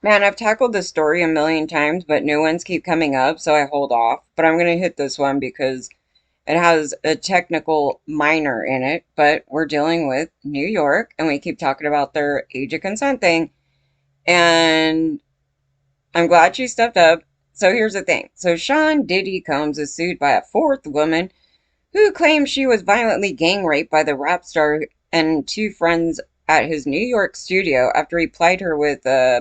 Man, I've tackled this story a million times, but new ones keep coming up, so I hold off. But I'm going to hit this one because it has a technical minor in it, but we're dealing with New York, and we keep talking about their age of consent thing. And I'm glad she stepped up. So here's the thing. So Sean Diddy Combs is sued by a fourth woman who claims she was violently gang raped by the rap star and two friends at his New York studio after he plied her with a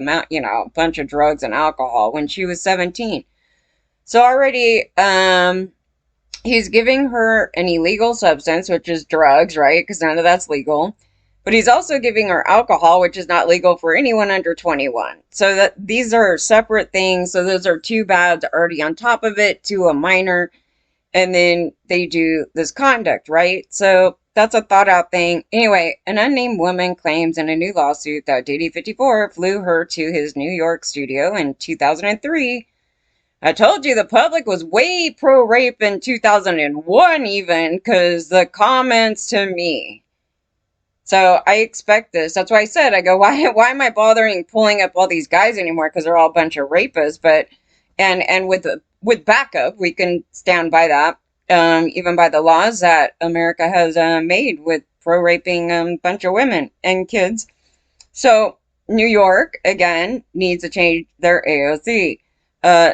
bunch of drugs and alcohol when she was 17. So already, he's giving her an illegal substance, which is drugs, right? Because none of that's legal. But he's also giving her alcohol, which is not legal for anyone under 21. So that these are separate things. So those are two bads already on top of it to a minor, and then they do this conduct, right? So that's a thought out thing. Anyway, an unnamed woman claims in a new lawsuit that Diddy 54 flew her to his New York studio in 2003. I told you the public was way pro rape in 2001, even, because the comments to me. So I expect this. That's why I said, I go, why am I bothering pulling up all these guys anymore? Because they're all a bunch of rapists. But and with backup, we can stand by that. Even by the laws that America has made with pro raping a bunch of women and kids. So New York again needs to change their AOC.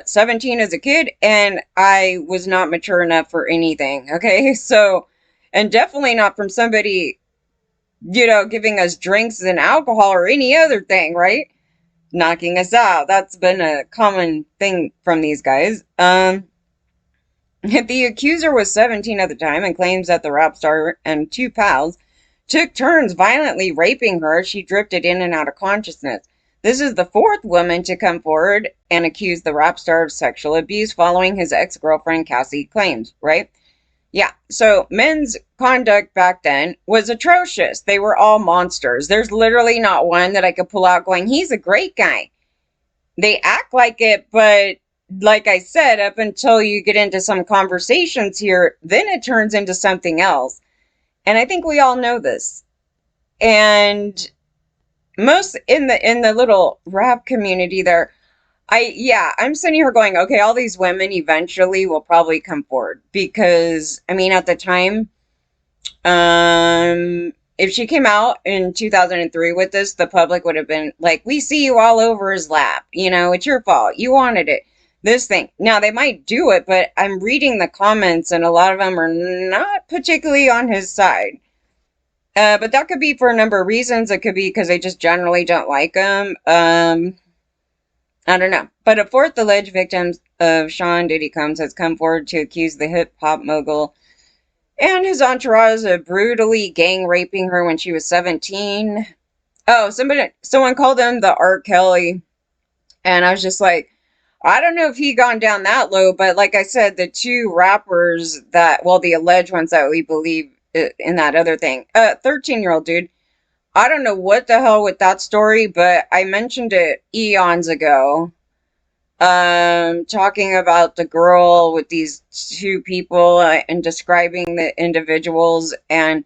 17 as a kid, and I was not mature enough for anything. Okay, so and definitely not from somebody giving us drinks and alcohol or any other thing, right? Knocking us out. That's been a common thing from these guys. The accuser was 17 at the time and claims that the rap star and two pals took turns violently raping her as she drifted in and out of consciousness. This is the fourth woman to come forward and accuse the rap star of sexual abuse following his ex-girlfriend Cassie claims, right? Yeah, so men's conduct back then was atrocious. They were all monsters. There's literally not one that I could pull out going, he's a great guy. They act like it, but like I said, up until you get into some conversations here, then it turns into something else. And I think we all know this. And most in the little rap community there, I'm sitting here going, okay, all these women eventually will probably come forward because I mean at the time, if she came out in 2003 with this, the public would have been like, we see you all over his lap. It's your fault. You wanted it. This thing. Now, they might do it, but I'm reading the comments, and a lot of them are not particularly on his side. But that could be for a number of reasons. It could be because they just generally don't like him. I don't know. But a fourth alleged victim of Sean Diddy Combs has come forward to accuse the hip hop mogul and his entourage of brutally gang raping her when she was 17. Oh, someone called him the R. Kelly. And I was just like, I don't know if he gone down that low, but like I said, the two rappers the alleged ones that we believe in that other thing, 13-year-old dude. I don't know what the hell with that story, but I mentioned it eons ago. Talking about the girl with these two people and describing the individuals, and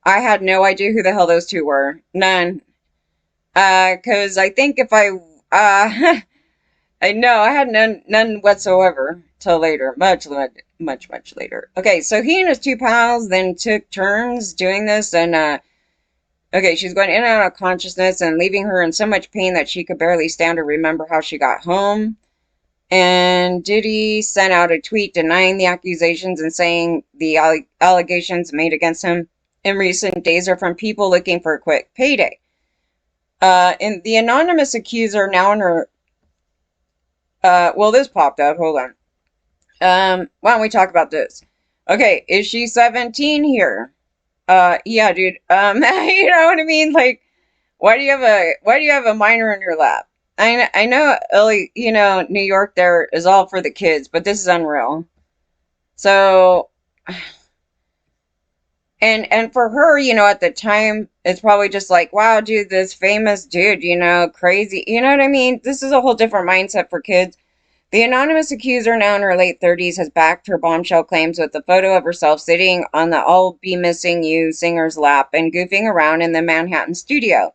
I had no idea who the hell those two were. None. Cause I think if I know I had none whatsoever till later, much later. Okay, so he and his two pals then took turns doing this, and okay, she's going in and out of consciousness and leaving her in so much pain that she could barely stand or remember how she got home. And Diddy sent out a tweet denying the accusations and saying the allegations made against him in recent days are from people looking for a quick payday. And the anonymous accuser now in her this popped up. Hold on. Why don't we talk about this? Okay, is she 17 here? Yeah, dude. You know what I mean? Like, why do you have a minor in your lap? I know, New York there is all for the kids, but this is unreal. So, and for her, at the time, it's probably just like, wow, dude, this famous dude, crazy. You know what I mean? This is a whole different mindset for kids. The anonymous accuser, now in her late 30s, has backed her bombshell claims with a photo of herself sitting on the I'll Be Missing You singer's lap and goofing around in the Manhattan studio.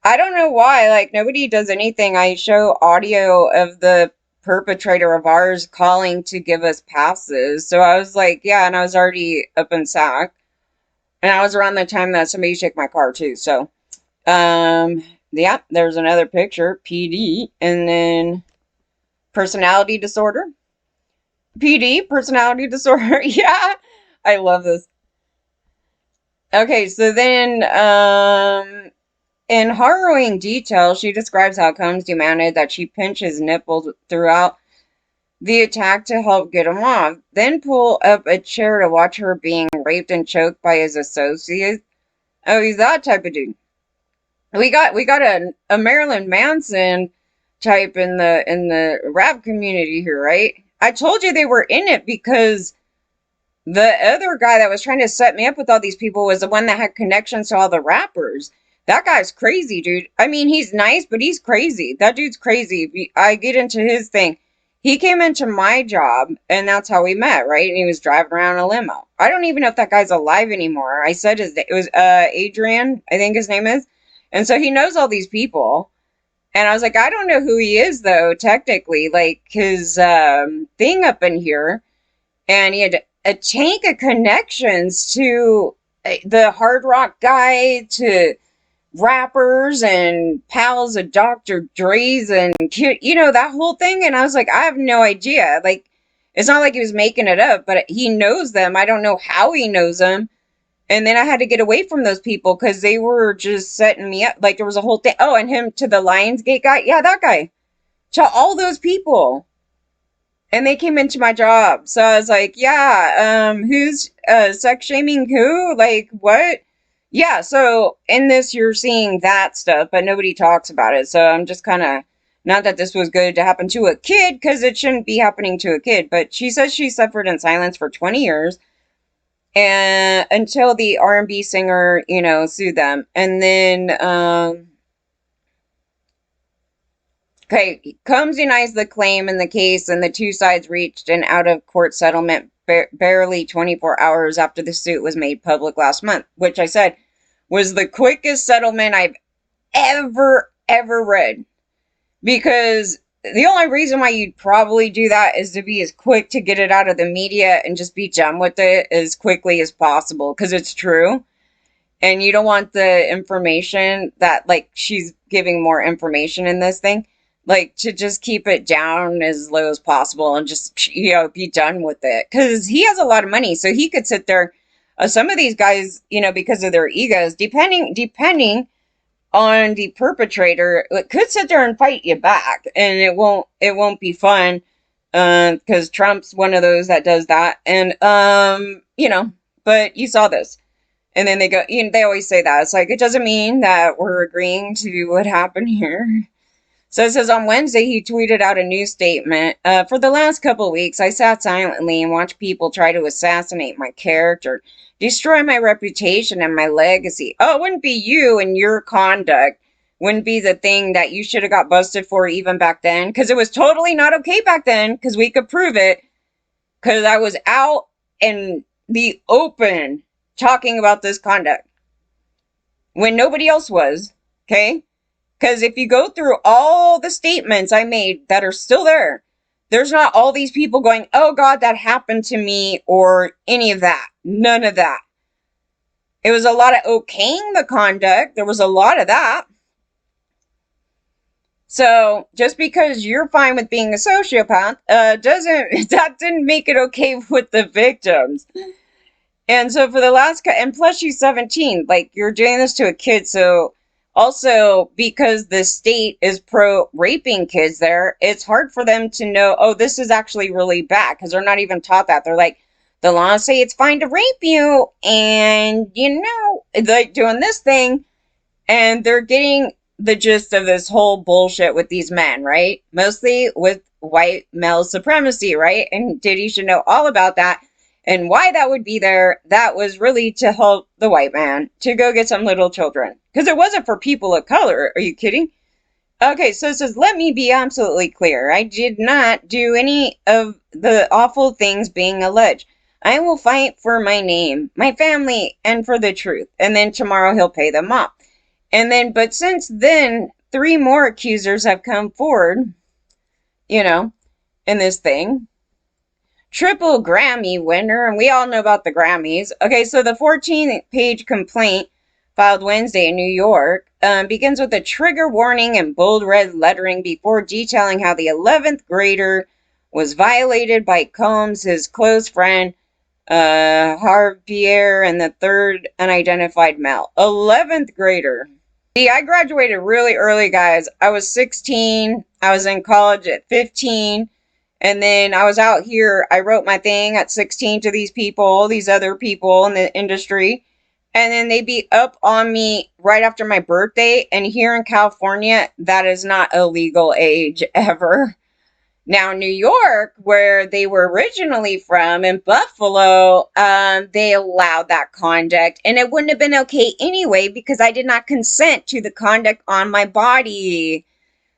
I don't know why, like, nobody does anything. I show audio of the perpetrator of ours calling to give us passes. So I was like, yeah, and I was already up in SAC. And I was around the time that somebody took my car too. So, yeah, there's another picture, PD, and then personality disorder. PD, personality disorder. Yeah, I love this. Okay, so then, in harrowing detail, she describes how Combs demanded that she pinch his nipples throughout the attack to help get him off, then pull up a chair to watch her being raped and choked by his associates. Oh, he's that type of dude. We got a Marilyn Manson type in the rap community here, right? I told you they were in it because the other guy that was trying to set me up with all these people was the one that had connections to all the rappers. That guy's crazy, dude. I mean, he's nice, but he's crazy. That dude's crazy. I get into his thing. He came into my job, and that's how we met, right? And he was driving around in a limo. I don't even know if that guy's alive anymore. I said it was Adrian, I think his name is. And so he knows all these people. And I was like, I don't know who he is, though, technically. Like, his thing up in here. And he had a tank of connections to the hard rock guy, to rappers and pals of Dr. Dre's, and that whole thing. And I was like, I have no idea. Like, it's not like he was making it up, but he knows them. I don't know how he knows them. And then I had to get away from those people because they were just setting me up. Like, there was a whole thing. Oh, and him to the Lionsgate guy. Yeah, that guy. To all those people. And they came into my job. So I was like, yeah, who's sex shaming who? Like, what? Yeah, so in this, you're seeing that stuff, but nobody talks about it. So I'm just kind of, not that this was good to happen to a kid, because it shouldn't be happening to a kid, but she says she suffered in silence for 20 years and until the R&B singer, sued them. And then, okay, Combs denies the claim in the case, and the two sides reached an out-of-court settlement barely 24 hours after the suit was made public last month, which I said was the quickest settlement I've ever read. Because the only reason why you'd probably do that is to be as quick to get it out of the media and just be done with it as quickly as possible, because it's true. And you don't want the information that, like, she's giving more information in this thing, like, to just keep it down as low as possible and just, be done with it. Because he has a lot of money, so he could sit there. Some of these guys, because of their egos, depending on the perpetrator, it could sit there and fight you back, and it won't be fun, because Trump's one of those that does that. And but you saw this. And then they go, they always say that. It's like, it doesn't mean that we're agreeing to what happened here. So it says on Wednesday, he tweeted out a new statement. For the last couple of weeks, I sat silently and watched people try to assassinate my character, destroy my reputation and my legacy. Oh, it wouldn't be you and your conduct. Wouldn't be the thing that you should have got busted for even back then. Because it was totally not okay back then. Because we could prove it. Because I was out in the open talking about this conduct when nobody else was, okay? Because if you go through all the statements I made that are still there, there's not all these people going, oh God, that happened to me, or any of that. None of that. It was a lot of okaying the conduct. There was a lot of that. So just because you're fine with being a sociopath, that didn't make it okay with the victims. And so for the last, and plus she's 17, like, you're doing this to a kid. So also, because the state is pro raping kids there, it's hard for them to know, oh, this is actually really bad, because they're not even taught that. They're like, the laws say it's fine to rape you, and like, doing this thing, and they're getting the gist of this whole bullshit with these men, right? Mostly with white male supremacy, right? And Diddy should know all about that. And why that would be there, that was really to help the white man to go get some little children. Because it wasn't for people of color. Are you kidding? Okay, so it says, let me be absolutely clear. I did not do any of the awful things being alleged. I will fight for my name, my family, and for the truth. And then tomorrow he'll pay them off. And then, but since then, three more accusers have come forward, you know, in this thing. Triple Grammy winner, and we all know about the Grammys. Okay, so the 14-page complaint filed Wednesday in New York begins with a trigger warning in bold red lettering before detailing how the 11th grader was violated by Combs, his close friend, Javier, and the third unidentified male. 11th grader. See, I graduated really early, guys. I was 16. I was in college at 15. And then I was out here. I wrote my thing at 16 to these people, these other people in the industry. And then they be up on me right after my birthday. And here in California, that is not a legal age ever. Now, New York, where they were originally from, in Buffalo, they allowed that conduct. And it wouldn't have been okay anyway because I did not consent to the conduct on my body.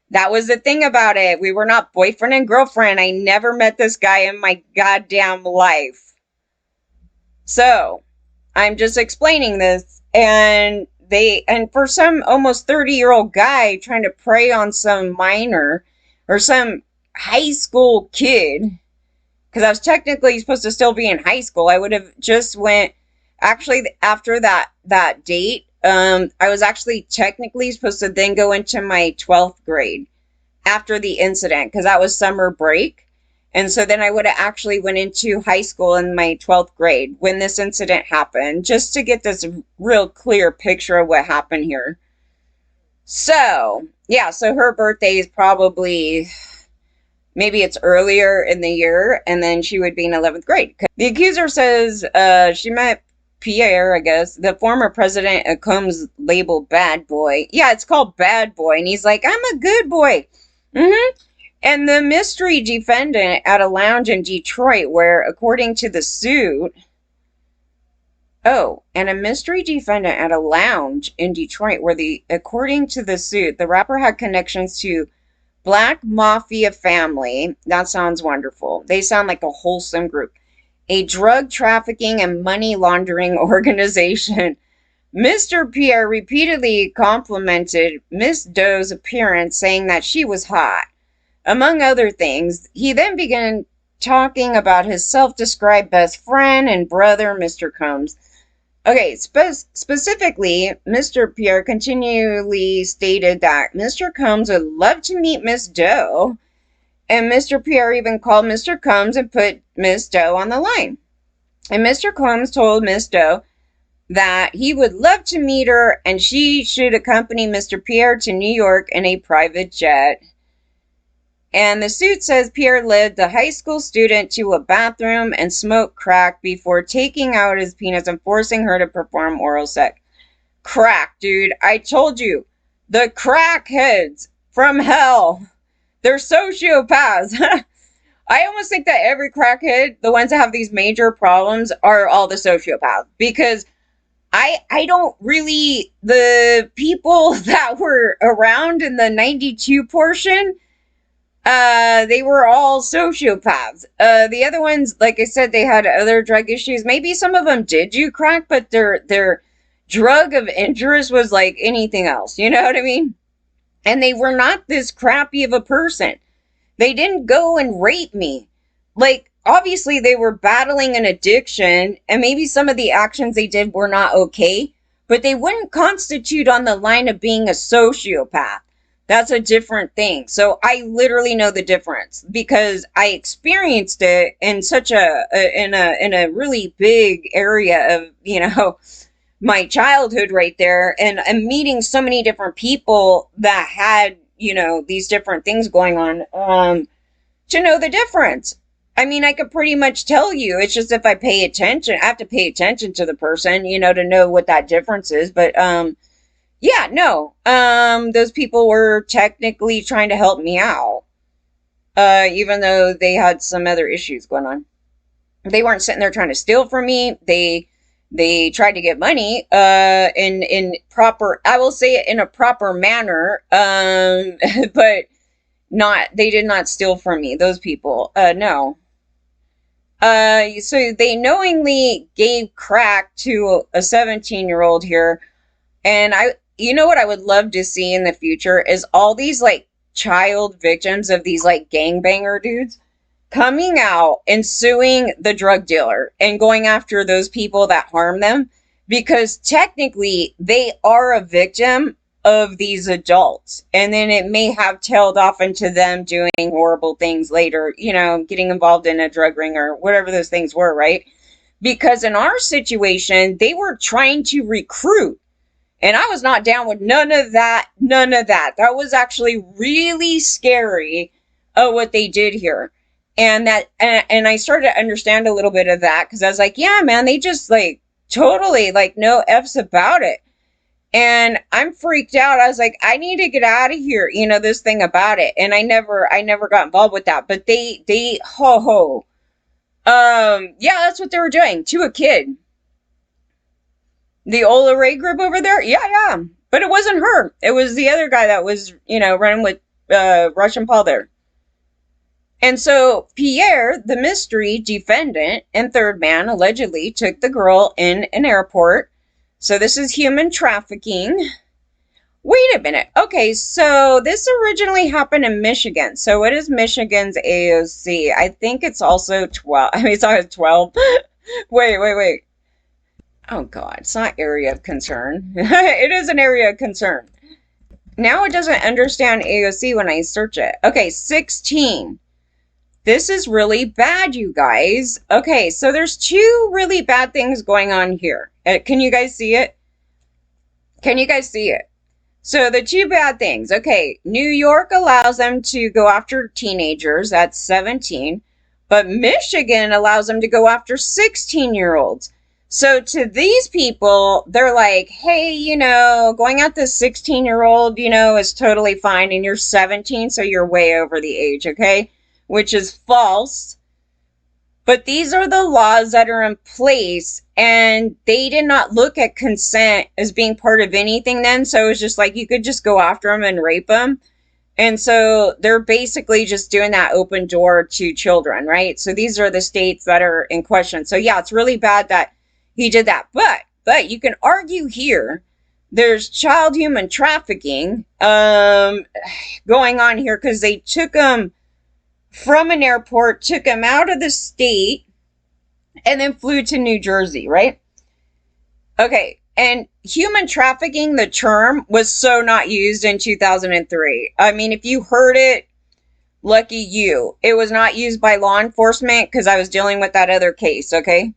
That was the thing about it. We were not boyfriend and girlfriend. I never met this guy in my goddamn life. So, I'm just explaining this. And for some almost 30-year-old guy trying to prey on some minor or some high school kid, because I was technically supposed to still be in high school. I would have just went, actually, after that date, I was actually technically supposed to then go into my 12th grade after the incident, because that was summer break. And so then I would have actually went into high school in my 12th grade when this incident happened, just to get this real clear picture of what happened here. So, yeah, so her birthday is probably, maybe it's earlier in the year, and then she would be in 11th grade. The accuser says she met Pierre, I guess, the former president of Combs labeled bad boy. Yeah, it's called bad boy. And he's like, I'm a good boy. And the mystery defendant at a lounge in Detroit where, according to the suit, and a mystery defendant at a lounge in Detroit where according to the suit, the rapper had connections to Black Mafia family. That sounds wonderful. They sound like a wholesome group. A drug trafficking and money laundering organization. Mr. Pierre repeatedly complimented Miss Doe's appearance, saying that she was hot. Among other things, he then began talking about his self-described best friend and brother, Mr. Combs. Okay, specifically, Mr. Pierre continually stated that Mr. Combs would love to meet Miss Doe, and Mr. Pierre even called Mr. Combs and put Miss Doe on the line. And Mr. Combs told Miss Doe that he would love to meet her and she should accompany Mr. Pierre to New York in a private jet. And the suit says Pierre led the high school student to a bathroom and smoked crack before taking out his penis and forcing her to perform oral sex. Crack, dude. I told you. The crackheads from hell. They're sociopaths. I almost think that every crackhead, the ones that have these major problems, are all the sociopaths. Because I don't really, the people that were around in the 92 portion, they were all sociopaths. The other ones, like I said, they had other drug issues. Maybe some of them did do crack, but their drug of interest was like anything else. You know what I mean? And they were not this crappy of a person. They didn't go and rape me. Like, obviously they were battling an addiction, and maybe some of the actions they did were not okay, but they wouldn't constitute on the line of being a sociopath. That's a different thing. So I literally know the difference because I experienced it in such in a really big area of, my childhood right there, and I'm meeting so many different people that had, these different things going on, to know the difference. I mean, I could pretty much tell you. It's just if I pay attention, I have to pay attention to the person, to know what that difference is. But, yeah, no, those people were technically trying to help me out, even though they had some other issues going on. They weren't sitting there trying to steal from me. They tried to get money, in proper, I will say it in a proper manner, but they did not steal from me, those people, no. So they knowingly gave crack to a 17-year-old here, and you know what I would love to see in the future is all these like child victims of these like gangbanger dudes coming out and suing the drug dealer and going after those people that harm them because technically they are a victim of these adults. And then it may have tailed off into them doing horrible things later, you know, getting involved in a drug ring or whatever those things were, right? Because in our situation, they were trying to recruit. And I was not down with none of that. None of that. That was actually really scary what they did here. And I started to understand a little bit of that because I was like, yeah, man, they just like totally like no F's about it. And I'm freaked out. I was like, I need to get out of here, you know, this thing about it. And I never got involved with that. But they ho ho. Yeah, that's what they were doing to a kid. The Ola Ray group over there? Yeah, yeah. But it wasn't her. It was the other guy that was, you know, running with Russian Paul there. And so Pierre, the mystery defendant and third man, allegedly took the girl in an airport. So this is human trafficking. Wait a minute. Okay, so this originally happened in Michigan. So what is Michigan's AOC? I think it's also 12. I mean, it's always 12. Wait. Oh God, it's not area of concern. It is an area of concern. Now it doesn't understand AOC when I search it. Okay, 16. This is really bad, you guys. Okay, so there's two really bad things going on here. Can you guys see it? Can you guys see it? So the two bad things. Okay, New York allows them to go after teenagers at 17, but Michigan allows them to go after 16-year-olds. So to these people, they're like, hey, you know, going at this 16-year-old, you know, is totally fine, and you're 17, so you're way over the age, okay? Which is false. But these are the laws that are in place, and they did not look at consent as being part of anything then. So it was just like you could just go after them and rape them. And so they're basically just doing that open door to children, right? So these are the states that are in question. So yeah, it's really bad that he did that. But you can argue here there's child human trafficking going on here because they took them from an airport, took him out of the state, and then flew to New Jersey, right? Okay, and human trafficking, the term, was so not used in 2003. I mean, if you heard it, lucky you. It was not used by law enforcement because I was dealing with that other case, okay?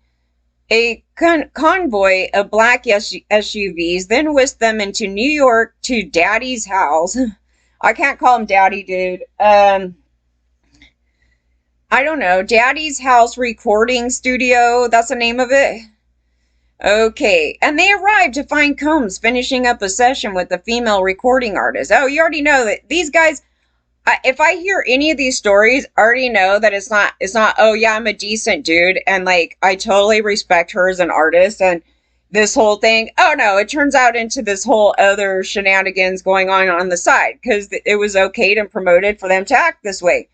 A convoy of black SUVs then whisked them into New York to Daddy's house. I can't call him Daddy, dude. I don't know, Daddy's House Recording Studio, that's the name of it. Okay, and they arrived to find Combs finishing up a session with a female recording artist. Oh, you already know that these guys, if I hear any of these stories, I already know that it's not, oh yeah, I'm a decent dude, and like, I totally respect her as an artist, and this whole thing, oh no, it turns out into this whole other shenanigans going on the side, because it was okayed and promoted for them to act this way.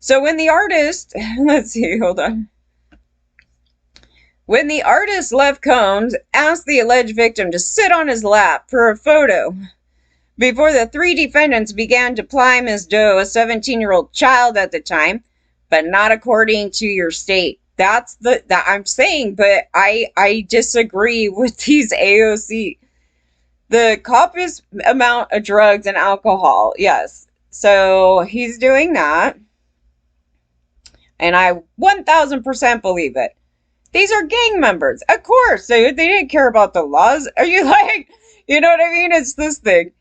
So when the artist, let's see, hold on. When the artist left Combs, asked the alleged victim to sit on his lap for a photo before the three defendants began to ply Ms. Doe, a 17-year-old child at the time, but not according to your state. That's that I'm saying, but I disagree with these AOC. The copious amount of drugs and alcohol, yes. So he's doing that. And I 1000% believe it. These are gang members. Of course, they didn't care about the laws. Are you like, you know what I mean? It's this thing.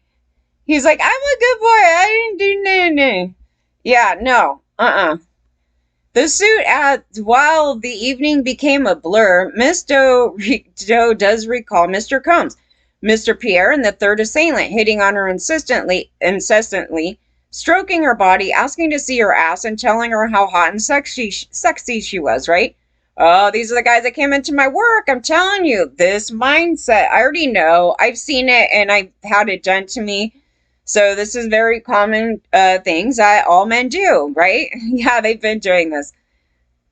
He's like, I'm a good boy. I didn't do nothing. Yeah, no. The suit while the evening became a blur, Miss Doe does recall Mr. Combs, Mr. Pierre, and the third assailant hitting on her incessantly, stroking her body, asking to see her ass, and telling her how hot and sexy she was, right? Oh, these are the guys that came into my work. I'm telling you, this mindset, I already know. I've seen it, and I've had it done to me. So this is very common things that all men do, right? Yeah, they've been doing this.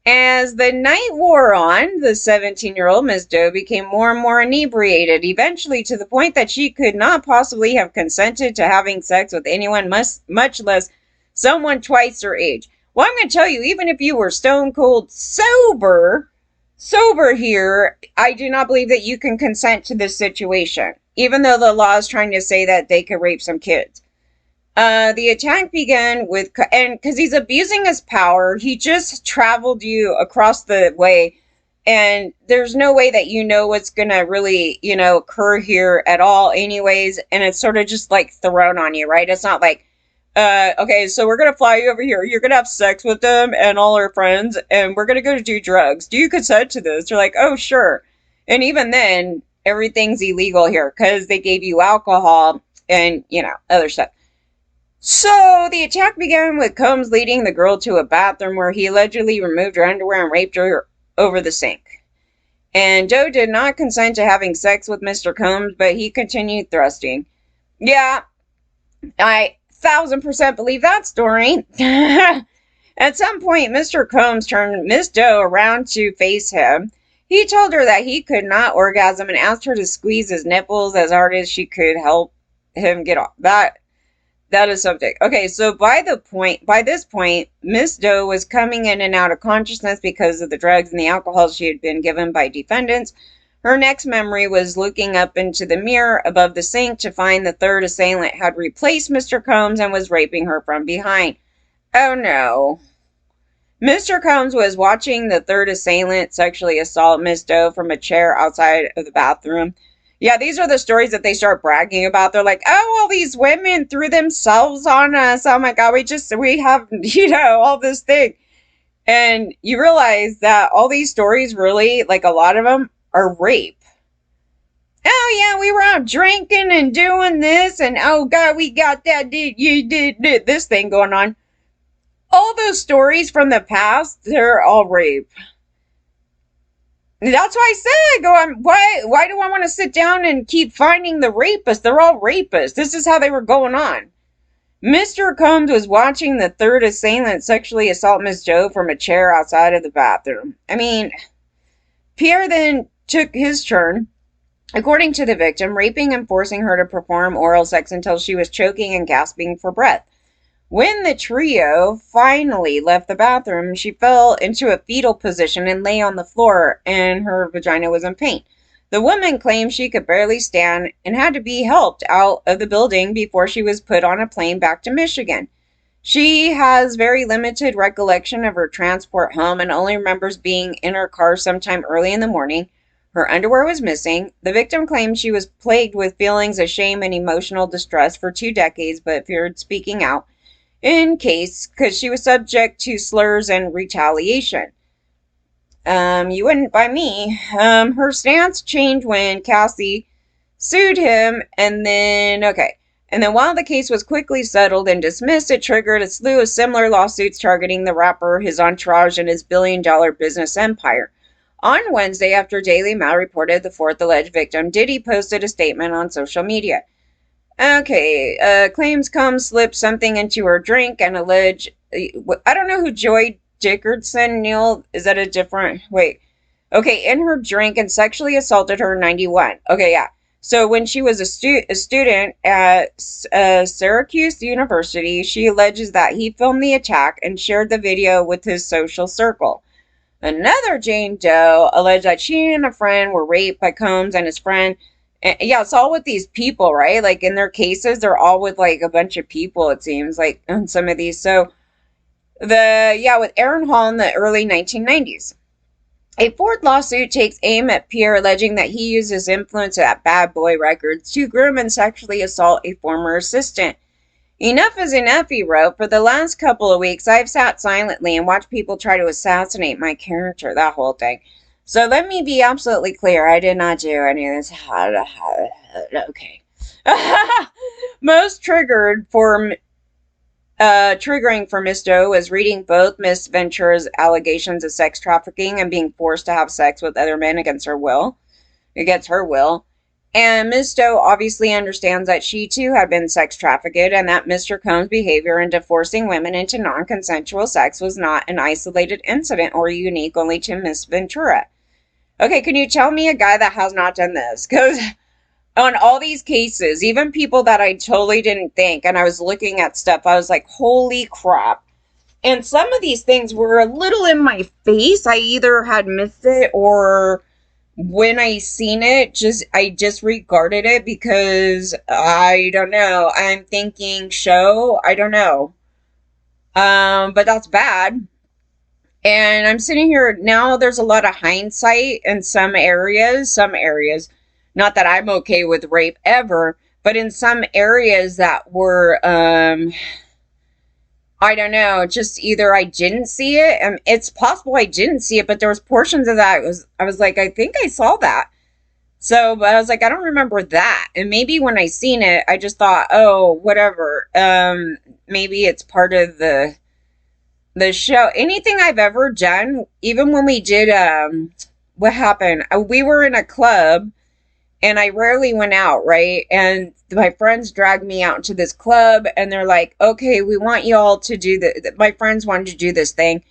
As the night wore on, the 17-year-old Miss Doe became more and more inebriated, eventually to the point that she could not possibly have consented to having sex with anyone, much less someone twice her age. Well, I'm going to tell you, even if you were stone cold sober here, I do not believe that you can consent to this situation, even though the law is trying to say that they could rape some kids. The attack began with, and because he's abusing his power, he just traveled you across the way, and there's no way that you know what's gonna really, occur here at all, anyways, and it's sort of just like thrown on you, right? It's not like, okay, so we're gonna fly you over here, you're gonna have sex with them and all our friends, and we're gonna go to do drugs. Do you consent to this? You're like, oh, sure. And even then, everything's illegal here because they gave you alcohol and, other stuff. So the attack began with Combs leading the girl to a bathroom where he allegedly removed her underwear and raped her over the sink. And Doe did not consent to having sex with Mr. Combs, but he continued thrusting. Yeah, I 1000% believe that story. At some point, Mr. Combs turned Miss Doe around to face him. He told her that he could not orgasm and asked her to squeeze his nipples as hard as she could help him get off. That is something. Okay, so by this point, Miss Doe was coming in and out of consciousness because of the drugs and the alcohol she had been given by defendants. Her next memory was looking up into the mirror above the sink to find the third assailant had replaced Mr. Combs and was raping her from behind. Oh no. Mr. Combs was watching the third assailant sexually assault Miss Doe from a chair outside of the bathroom. Yeah, these are the stories that they start bragging about. They're like, oh, all these women threw themselves on us. Oh my God, we have, all this thing. And you realize that all these stories really, like a lot of them, are rape. Oh yeah, we were out drinking and doing this, and oh God, we got that, you did this thing going on. All those stories from the past, they're all rape. That's why I said, why do I want to sit down and keep finding the rapists? They're all rapists. This is how they were going on. Mr. Combs was watching the third assailant sexually assault Miss Doe from a chair outside of the bathroom. I mean, Pierre then took his turn, according to the victim, raping and forcing her to perform oral sex until she was choking and gasping for breath. When the trio finally left the bathroom, she fell into a fetal position and lay on the floor, and her vagina was in pain. The woman claimed she could barely stand and had to be helped out of the building before she was put on a plane back to Michigan. She has very limited recollection of her transport home and only remembers being in her car sometime early in the morning. Her underwear was missing. The victim claimed she was plagued with feelings of shame and emotional distress for 2 decades, but feared speaking out because she was subject to slurs and retaliation. You wouldn't by me. Her stance changed when Cassie sued him, and then while the case was quickly settled and dismissed, it triggered a slew of similar lawsuits targeting the rapper, his entourage, and his billion-dollar business empire. On Wednesday, after Daily Mail reported the fourth alleged victim, Diddy posted a statement on social media. Claims Combs slipped something into her drink and allege, I don't know who Joy Dickerson, Neil, is that a different, in her drink and sexually assaulted her in 91. Okay, yeah. So when she was a student at Syracuse University, she alleges that he filmed the attack and shared the video with his social circle. Another Jane Doe alleged that she and a friend were raped by Combs and his friend. And yeah, it's all with these people, right? Like in their cases, they're all with like a bunch of people, it seems like on some of these. So with Aaron Hall in the early 1990s. A fourth lawsuit takes aim at Pierre, alleging that he used his influence at Bad Boy Records to groom and sexually assault a former assistant. Enough is enough, he wrote. For the last couple of weeks, I've sat silently and watched people try to assassinate my character, that whole thing. So let me be absolutely clear. I did not do any of this. Okay. Most triggering for Miss Doe was reading both Miss Ventura's allegations of sex trafficking and being forced to have sex with other men against her will. And Ms. Doe obviously understands that she too had been sex trafficked and that Mr. Combs' behavior into forcing women into non consensual sex was not an isolated incident or unique only to Miss Ventura. Okay, can you tell me a guy that has not done this? Because on all these cases, even people that I totally didn't think, and I was looking at stuff, I was like, holy crap. And some of these things were a little in my face. I either had missed it or when I seen it, I disregarded it because I don't know. I'm thinking show, I don't know. But that's bad. And I'm sitting here now, there's a lot of hindsight in some areas. Not that I'm okay with rape ever, but in some areas that were I don't know, just either I didn't see it, and it's possible I didn't see it, but there was portions of that I was like, I think I saw that. So, but I was like, I don't remember that. And maybe when I seen it, I just thought, oh, whatever. Maybe it's part of the show. Anything I've ever done, even when we did what happened? We were in a club and I rarely went out, right? And my friends dragged me out into this club and they're like, okay, we want y'all to do my friends wanted to do this thing.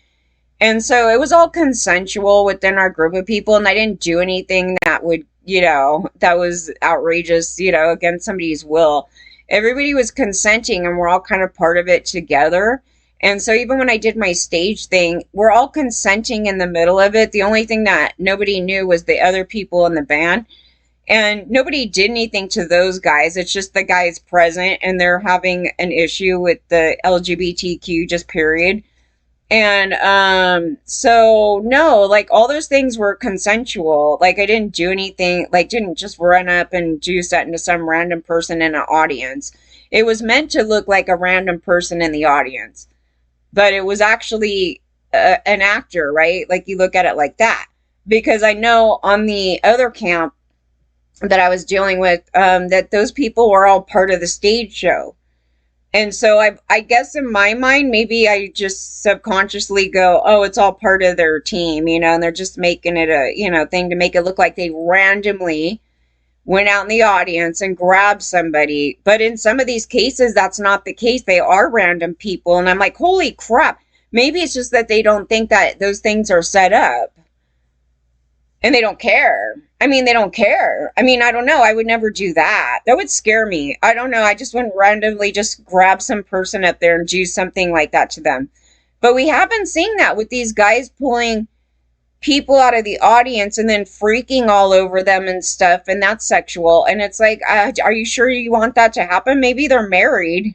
And so it was all consensual within our group of people, and I didn't do anything that would, that was outrageous, against somebody's will. Everybody was consenting and we're all kind of part of it together. And so even when I did my stage thing, we're all consenting in the middle of it. The only thing that nobody knew was the other people in the band. And nobody did anything to those guys. It's just the guys present and they're having an issue with the LGBTQ, just period. And so no, like all those things were consensual. Like I didn't do anything, like didn't just run up and do something to some random person in an audience. It was meant to look like a random person in the audience, but it was actually an actor, right? Like you look at it like that. Because I know on the other camp that I was dealing with, that those people were all part of the stage show. And so I guess in my mind, maybe I just subconsciously go, oh, it's all part of their team, and they're just making it a, thing to make it look like they randomly went out in the audience and grabbed somebody. But in some of these cases, that's not the case. They are random people. And I'm like, holy crap. Maybe it's just that they don't think that those things are set up. And they don't care. I mean, they don't care. I mean, I don't know. I would never do that. That would scare me. I don't know. I just wouldn't randomly just grab some person up there and do something like that to them. But we have been seeing that with these guys pulling people out of the audience and then freaking all over them and stuff. And that's sexual. And it's like, are you sure you want that to happen? Maybe they're married.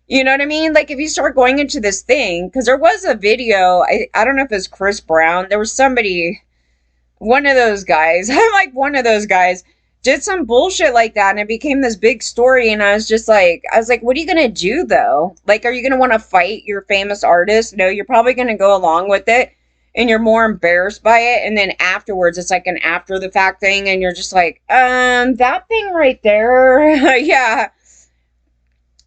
You know what I mean? Like if you start going into this thing, because there was a video, I don't know if it was Chris Brown. There was somebody, one of those guys, I'm like one of those guys, did some bullshit like that and it became this big story. And I was like, what are you going to do though? Like, are you going to want to fight your famous artist? No, you're probably going to go along with it and you're more embarrassed by it. And then afterwards, it's like an after the fact thing. And you're just like, that thing right there. Yeah.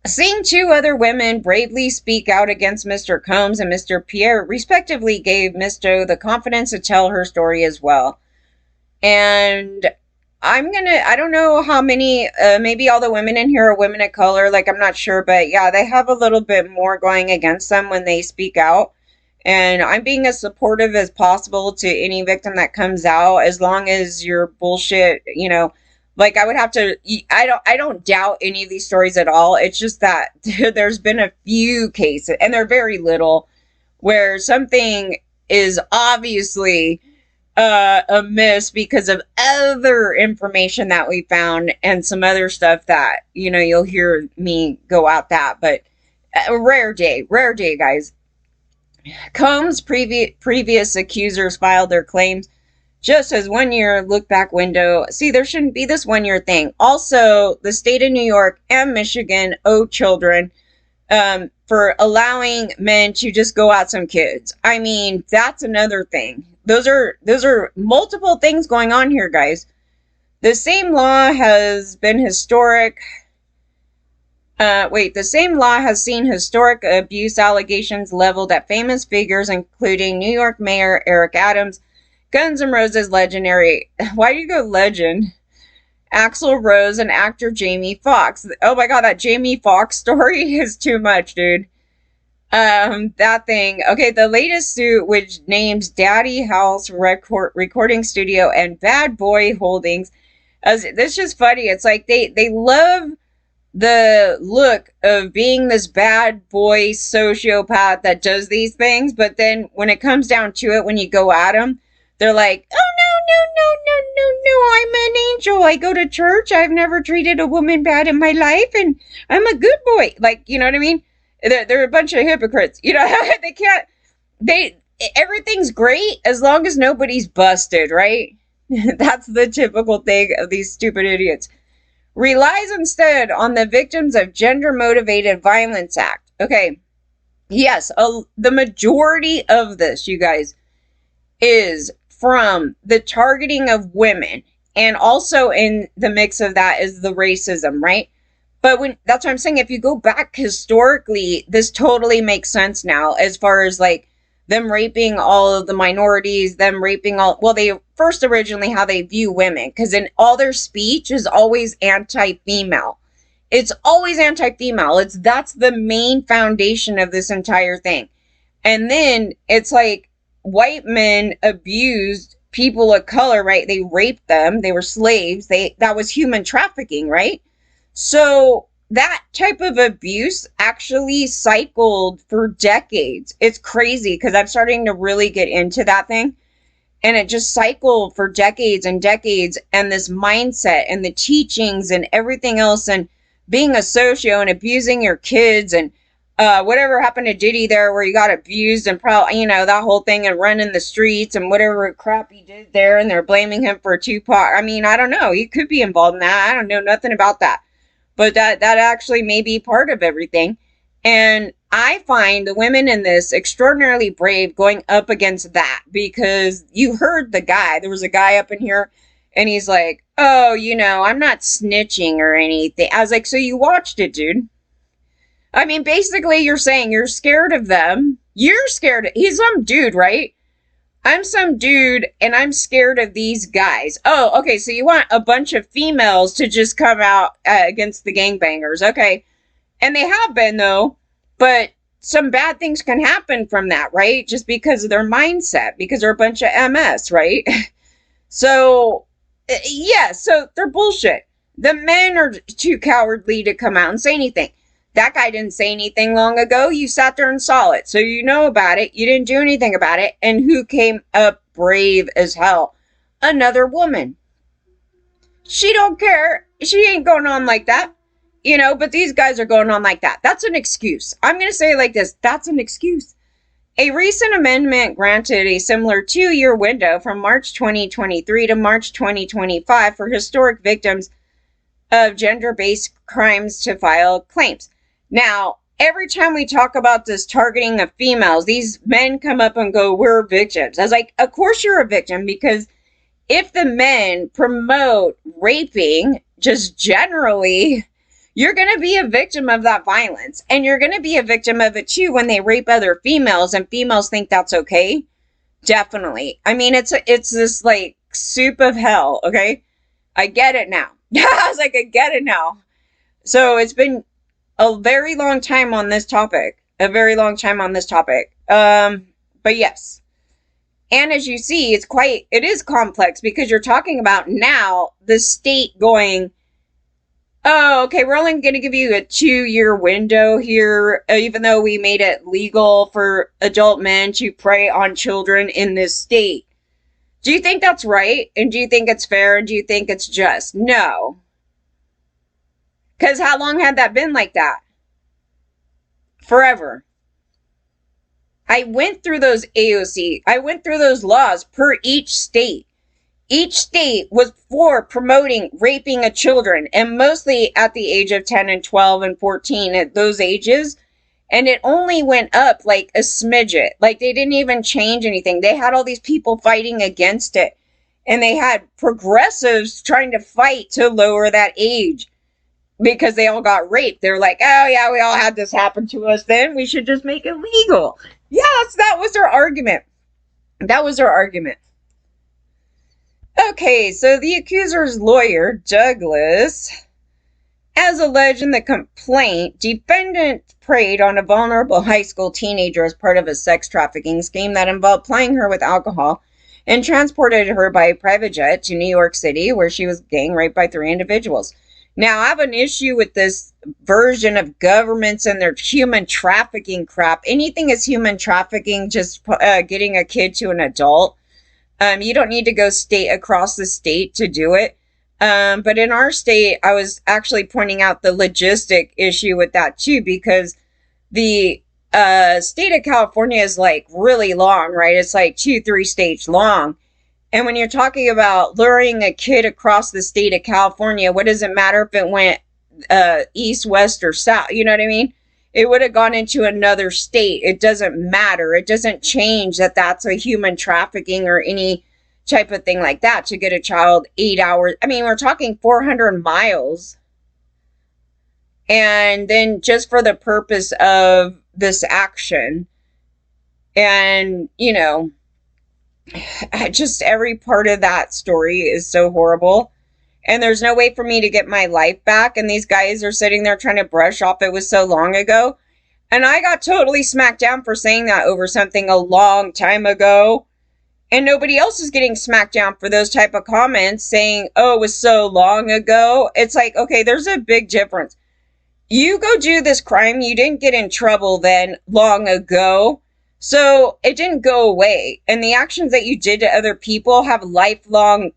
Seeing two other women bravely speak out against Mr. Combs and Mr. Pierre respectively gave Miss Doe the confidence to tell her story as well. And I don't know how many, maybe all the women in here are women of color, like I'm not sure, but yeah, they have a little bit more going against them when they speak out. And I'm being as supportive as possible to any victim that comes out, as long as your bullshit, like I would have to, I don't doubt any of these stories at all. It's just that there's been a few cases, and they're very little, where something is obviously amiss because of other information that we found and some other stuff that, you'll hear me go out that, but rare day, guys. Combs' previous accusers filed their claims just as 1 year look back window. See, there shouldn't be this 1 year thing. Also, the state of New York and Michigan owe children for allowing men to just go out some kids. I mean, that's another thing. Those are multiple things going on here, guys. The same law has been historic. The same law has seen historic abuse allegations leveled at famous figures, including New York Mayor Eric Adams, Guns N' Roses legendary, why do you go legend? Axl Rose and actor Jamie Foxx. Oh my god, that Jamie Foxx story is too much, dude. That thing. Okay, the latest suit, which names Daddy House Recording Studio and Bad Boy Holdings, as this is just funny. It's like they love the look of being this bad boy sociopath that does these things, but then when it comes down to it, when you go at them, they're like, oh no, I'm an angel. I go to church. I've never treated a woman bad in my life, and I'm a good boy. Like, you know what I mean? They're a bunch of hypocrites. You know, they can't, they, everything's great as long as nobody's busted, right? That's the typical thing of these stupid idiots. Relies instead on the Victims of Gender Motivated Violence Act. Okay, yes, the majority of this, you guys, is from the targeting of women, and also in the mix of that is the racism, right? But when that's what I'm saying, if you go back historically, this totally makes sense now, as far as like them raping all of the minorities, them raping all, well, they first originally how they view women, because in all their speech is always anti-female. It's always anti-female. That's the main foundation of this entire thing. And then it's like white men abused people of color, right? They raped them. They were slaves. That was human trafficking, right? So that type of abuse actually cycled for decades. It's crazy because I'm starting to really get into that thing. And it just cycled for decades and decades. And this mindset and the teachings and everything else, and being a socio and abusing your kids, and whatever happened to Diddy there, where he got abused and probably, you know, that whole thing, and running the streets and whatever crap he did there. And they're blaming him for Tupac. I mean, I don't know. He could be involved in that. I don't know nothing about that. But that actually may be part of everything. And I find the women in this extraordinarily brave going up against that, because you heard the guy. There was a guy up in here and he's like, oh, you know, I'm not snitching or anything. I was like, so you watched it, dude. I mean, basically you're saying you're scared of them. You're scared. He's some dude, right? I'm some dude and I'm scared of these guys. Oh, okay. So you want a bunch of females to just come out against the gangbangers. Okay. And they have been, though, but some bad things can happen from that, right? Just because of their mindset, because they're a bunch of MS, right? So, yeah, so they're bullshit. The men are too cowardly to come out and say anything. That guy didn't say anything long ago. You sat there and saw it. So you know about it. You didn't do anything about it. And who came up brave as hell? Another woman. She don't care. She ain't going on like that. You know, but these guys are going on like that. That's an excuse. I'm going to say it like this. That's an excuse. A recent amendment granted a similar 2-year window from March 2023 to March 2025 for historic victims of gender-based crimes to file claims. Now, every time we talk about this targeting of females, these men come up and go, we're victims. I was like, of course you're a victim, because if the men promote raping just generally, you're going to be a victim of that violence. And you're going to be a victim of it too when they rape other females and females think that's okay. Definitely. I mean, it's this like soup of hell. Okay. I get it now. I was like, I get it now. So it's been a very long time on this topic. But yes. And as you see, it is complex, because you're talking about now the state going, oh, okay, we're only going to give you a 2-year window here, even though we made it legal for adult men to prey on children in this state. Do you think that's right? And do you think it's fair? And do you think it's just? No. Because how long had that been like that? Forever. I went through those AOC. I went through those laws per each state. Each state was for promoting raping of children, and mostly at the age of 10 and 12 and 14, at those ages. And it only went up like a smidget. Like, they didn't even change anything. They had all these people fighting against it. And they had progressives trying to fight to lower that age, because they all got raped. They're like, oh yeah, we all had this happen to us then. We should just make it legal. Yes, that was their argument. Okay, so the accuser's lawyer, Douglas, as alleged in the complaint, defendant preyed on a vulnerable high school teenager as part of a sex trafficking scheme that involved plying her with alcohol and transported her by private jet to New York City, where she was gang raped by 3 individuals. Now, I have an issue with this version of governments and their human trafficking crap. Anything is human trafficking, just getting a kid to an adult. You don't need to go state across the state to do it. But in our state, I was actually pointing out the logistic issue with that too, because the state of California is like really long, right? It's like 2-3 states long. And when you're talking about luring a kid across the state of California, what does it matter if it went east, west, or south? You know what I mean? It would have gone into another state. It doesn't matter. It doesn't change that that's a human trafficking or any type of thing like that to get a child 8 hours. I mean, we're talking 400 miles. And then just for the purpose of this action. And, you know, just every part of that story is so horrible. And there's no way for me to get my life back. And these guys are sitting there trying to brush off it was so long ago. And I got totally smacked down for saying that over something a long time ago. And nobody else is getting smacked down for those type of comments saying, oh, it was so long ago. It's like, okay, there's a big difference. You go do this crime. You didn't get in trouble then long ago. So it didn't go away. And the actions that you did to other people have lifelong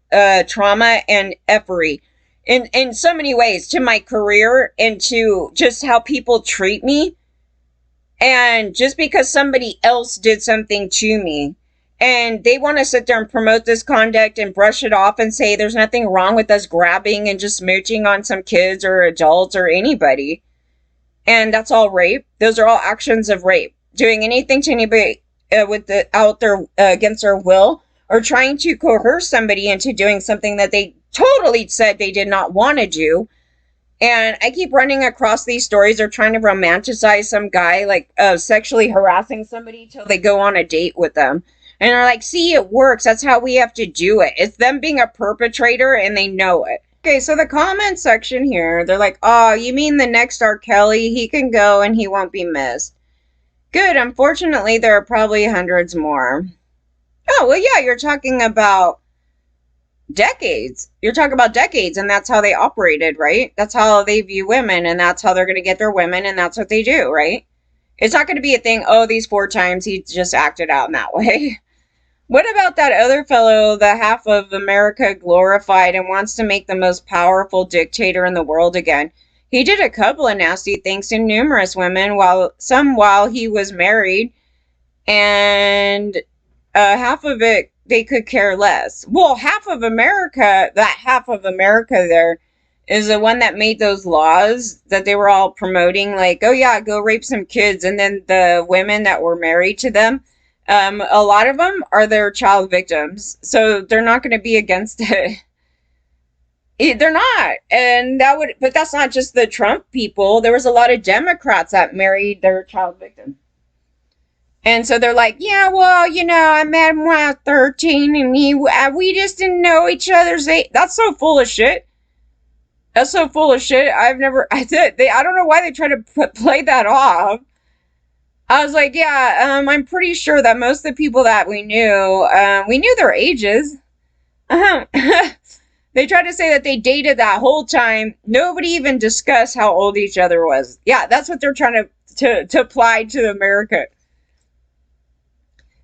trauma and effery in so many ways, to my career and to just how people treat me. And just because somebody else did something to me and they want to sit there and promote this conduct and brush it off and say there's nothing wrong with us grabbing and just smooching on some kids or adults or anybody. And that's all rape. Those are all actions of rape. Doing anything to anybody out there against their will, or trying to coerce somebody into doing something that they totally said they did not want to do. And I keep running across these stories. They're trying to romanticize some guy like sexually harassing somebody till they go on a date with them. And they're like, see, it works. That's how we have to do it. It's them being a perpetrator and they know it. Okay, so the comment section here, they're like, oh, you mean the next R. Kelly? He can go and he won't be missed. Good. Unfortunately, there are probably hundreds more. Oh, well, yeah, you're talking about decades. You're talking about decades, and that's how they operated, right? That's how they view women, and that's how they're going to get their women, and that's what they do, right? It's not going to be a thing, oh, these 4 times he just acted out in that way. What about that other fellow, the half of America glorified and wants to make the most powerful dictator in the world again? He did a couple of nasty things to numerous women while he was married, and half of it they could care less. Well, half of America there is the one that made those laws that they were all promoting, like, oh yeah, go rape some kids, and then the women that were married to them, a lot of them are their child victims, so they're not going to be against it. They're not. And but that's not just the Trump people. There was a lot of Democrats that married their child victim. And so they're like, yeah, well, you know, I met him when I was 13 and we just didn't know each other's age. That's so full of shit. That's so full of shit. I don't know why they try to play that off. I was like, yeah, I'm pretty sure that most of the people that we knew their ages. They tried to say that they dated that whole time. Nobody even discussed how old each other was. Yeah, that's what they're trying to apply to America.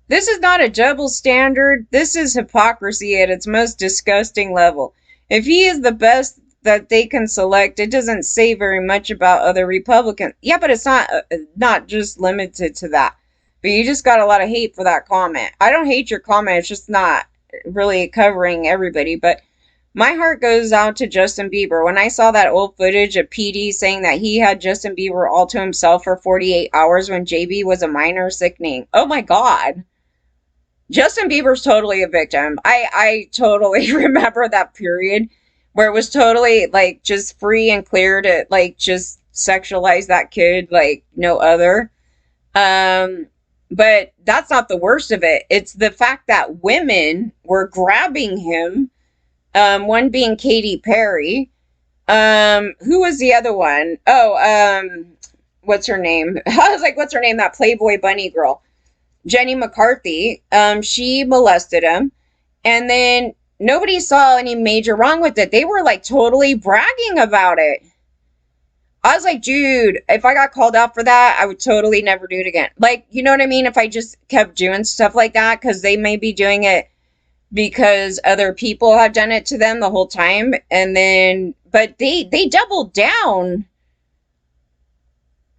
This is not a double standard. This is hypocrisy at its most disgusting level. If he is the best that they can select, it doesn't say very much about other Republicans. Yeah, but it's not just limited to that. But you just got a lot of hate for that comment. I don't hate your comment. It's just not really covering everybody. But my heart goes out to Justin Bieber. When I saw that old footage of PD saying that he had Justin Bieber all to himself for 48 hours when JB was a minor, sickening. Oh my God. Justin Bieber's totally a victim. I totally remember that period where it was totally like just free and clear to like just sexualize that kid like no other. But that's not the worst of it. It's the fact that women were grabbing him One being Katy Perry. Who was the other one? Oh, what's her name? I was like, what's her name? That Playboy bunny girl. Jenny McCarthy. She molested him. And then nobody saw any major wrong with it. They were like totally bragging about it. I was like, dude, if I got called out for that, I would totally never do it again. Like, you know what I mean? If I just kept doing stuff like that, because they may be doing it because other people have done it to them the whole time. And then, but they doubled down.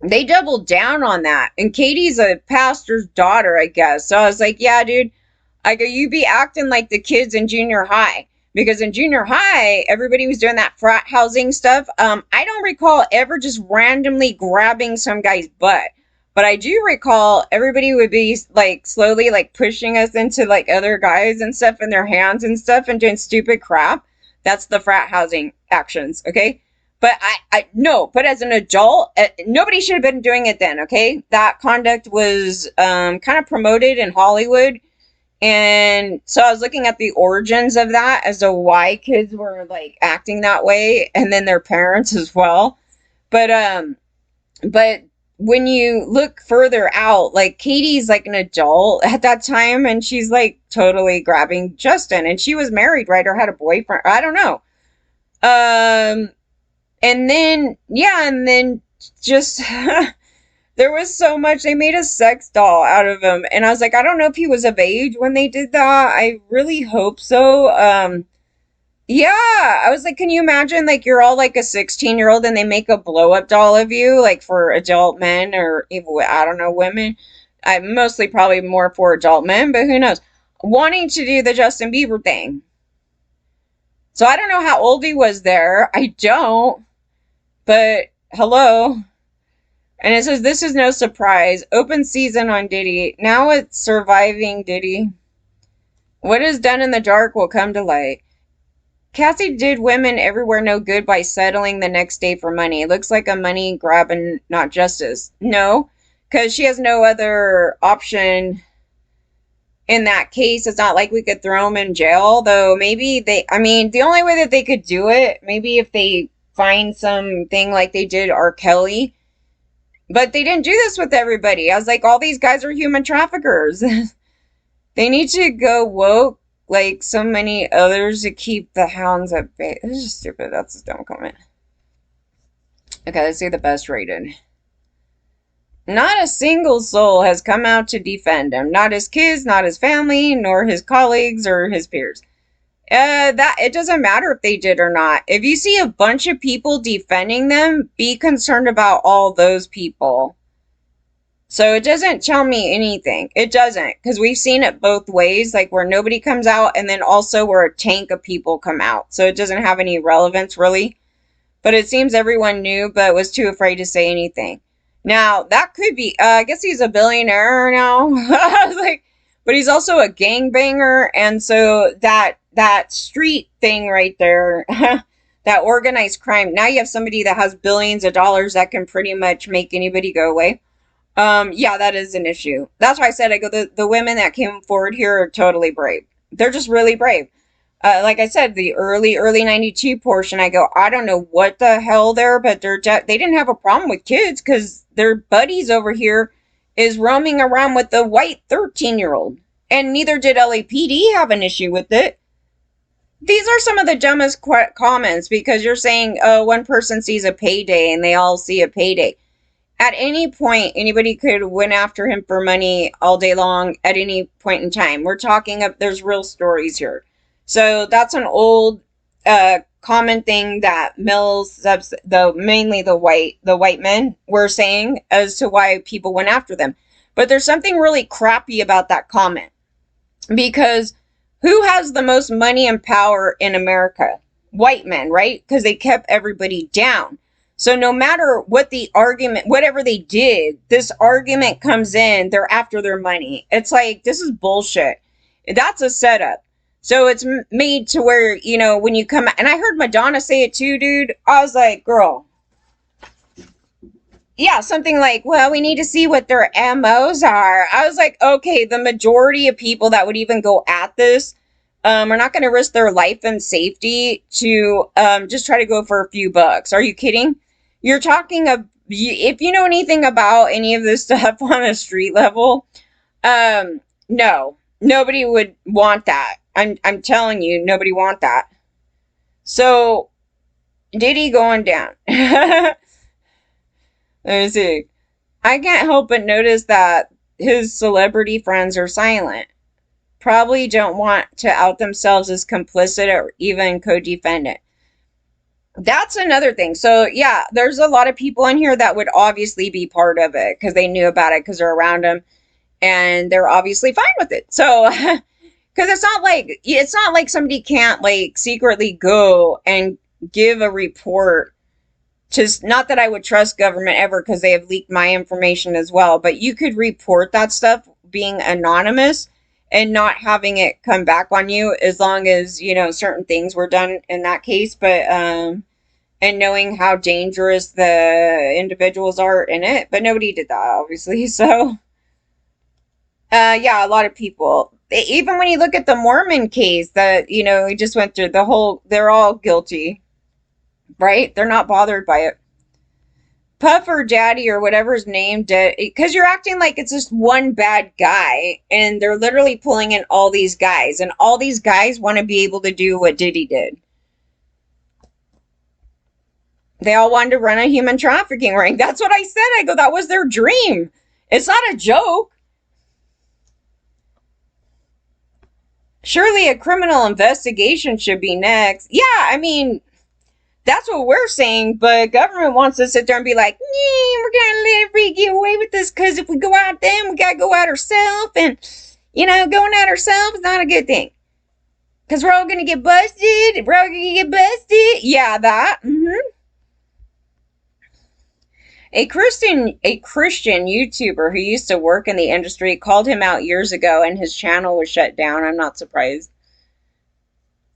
They doubled down on that. And Katie's a pastor's daughter, I guess. So I was like, yeah, dude, I go, you be acting like the kids in junior high. Because in junior high, everybody was doing that frat housing stuff. I don't recall ever just randomly grabbing some guy's butt. But I do recall everybody would be like slowly like pushing us into like other guys and stuff in their hands and stuff and doing stupid crap. That's the frat housing actions, okay? But I no, but as an adult, nobody should have been doing it then, okay? That conduct was kind of promoted in Hollywood. And so I was looking at the origins of that as to why kids were like acting that way and then their parents as well. But when you look further out, like Katie's like an adult at that time and she's like totally grabbing Justin and she was married, right? Or had a boyfriend. I don't know. And then yeah, and then just there was so much. They made a sex doll out of him. And I was like, I don't know if he was of age when they did that. I really hope so. Yeah. I was like, can you imagine like you're all like a 16-year-old and they make a blow up doll of you, like for adult men or even, I don't know, women. I mostly probably more for adult men, but who knows? Wanting to do the Justin Bieber thing. So I don't know how old he was there. I don't. But hello. And it says, this is no surprise. Open season on Diddy. Now it's surviving Diddy. What is done in the dark will come to light. Cassie did women everywhere no good by settling the next day for money. It looks like a money grab and not justice. No, because she has no other option in that case. It's not like we could throw them in jail, though maybe I mean, the only way that they could do it, maybe if they find something like they did R. Kelly. But they didn't do this with everybody. I was like, all these guys are human traffickers. They need to go woke like so many others to keep the hounds at bay. This is stupid. That's a dumb comment. Okay, let's see the best rated. Not a single soul has come out to defend him. Not his kids, not his family, nor his colleagues or his peers. That it doesn't matter if they did or not. If you see a bunch of people defending them, be concerned about all those people. So it doesn't tell me anything. It doesn't, because we've seen it both ways, like where nobody comes out and then also where a tank of people come out. So it doesn't have any relevance really. But it seems everyone knew but was too afraid to say anything. Now, that could be, I guess he's a billionaire now. I was like, but he's also a gangbanger, and so that street thing right there, that organized crime. Now you have somebody that has billions of dollars that can pretty much make anybody go away. Yeah, that is an issue. That's why I said, I go, the women that came forward here are totally brave. They're just really brave. Like I said, the early 92 portion, I go, I don't know what the hell but they didn't have a problem with kids because their buddies over here is roaming around with the white 13-year-old. And neither did LAPD have an issue with it. These are some of the dumbest comments because you're saying, oh, one person sees a payday and they all see a payday. At any point, anybody could went after him for money all day long at any point in time. We're talking there's real stories here. So that's an old common thing that mainly the white men were saying as to why people went after them. But there's something really crappy about that comment. Because who has the most money and power in America? White men, right? Because they kept everybody down. So no matter what the argument, whatever they did, this argument comes in, they're after their money. It's like, this is bullshit. That's a setup. So it's made to where, you know, when you come, and I heard Madonna say it too, dude. I was like, girl. Yeah, something like, well, we need to see what their MOs are. I was like, okay, the majority of people that would even go at this are not going to risk their life and safety to just try to go for a few bucks. Are you kidding? You're talking of, if you know anything about any of this stuff on a street level, no, nobody would want that. I'm telling you, nobody want that. So Diddy going down. Let me see. I can't help but notice that his celebrity friends are silent. Probably don't want to out themselves as complicit or even co-defendant. That's another thing. So yeah, there's a lot of people in here that would obviously be part of it because they knew about it because they're around him and they're obviously fine with it. So because it's not like somebody can't like secretly go and give a report. Just not that I would trust government ever because they have leaked my information as well, but you could report that stuff being anonymous and not having it come back on you as long as, certain things were done in that case, but and knowing how dangerous the individuals are in it, but nobody did that obviously. So yeah, a lot of people, even when you look at the Mormon case that, we just went through they're all guilty, right? They're not bothered by it. Puff or Daddy or whatever his name did, because you're acting like it's just one bad guy, and they're literally pulling in all these guys, and all these guys want to be able to do what Diddy did. They all wanted to run a human trafficking ring. That's what I said. I go, that was their dream. It's not a joke. Surely a criminal investigation should be next. Yeah, I mean, that's what we're saying, but government wants to sit there and be like, yeah, we're gonna let everybody get away with this because if we go out them, we gotta go out ourselves, and going out ourselves is not a good thing because we're all gonna get busted. We're all gonna get busted. Yeah, that. A Christian YouTuber who used to work in the industry called him out years ago, and his channel was shut down. I'm not surprised.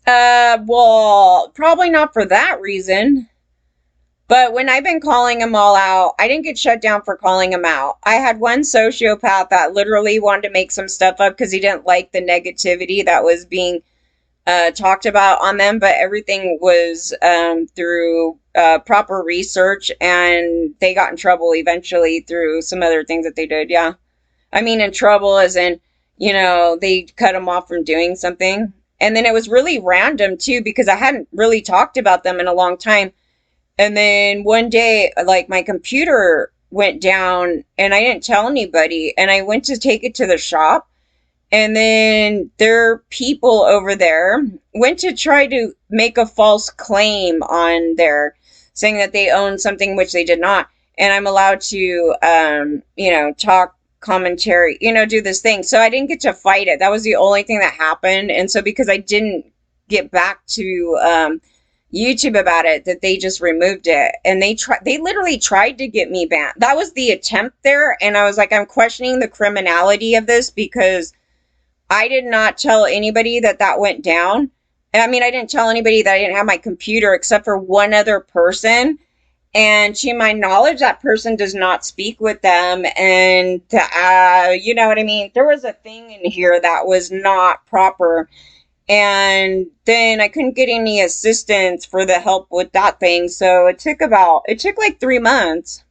Well, probably not for that reason. But when I've been calling them all out, I didn't get shut down for calling them out. I had one sociopath that literally wanted to make some stuff up because he didn't like the negativity that was being talked about on them, but everything was through proper research, and they got in trouble eventually through some other things that they did. Yeah. I mean, in trouble as in, they cut them off from doing something. And then it was really random too, because I hadn't really talked about them in a long time. And then one day, like, my computer went down and I didn't tell anybody. And I went to take it to the shop. And then their people over there went to try to make a false claim on there, saying that they owned something which they did not. And I'm allowed to, talk commentary, do this thing. So I didn't get to fight it. That was the only thing that happened. And so because I didn't get back to YouTube about it, that they just removed it. And they literally tried to get me banned. That was the attempt there. And I was like, I'm questioning the criminality of this because I did not tell anybody that went down. I mean, I didn't tell anybody that I didn't have my computer except for one other person. And to my knowledge, that person does not speak with them. And, you know what I mean? There was a thing in here that was not proper. And then I couldn't get any assistance for the help with that thing. So it took like 3 months.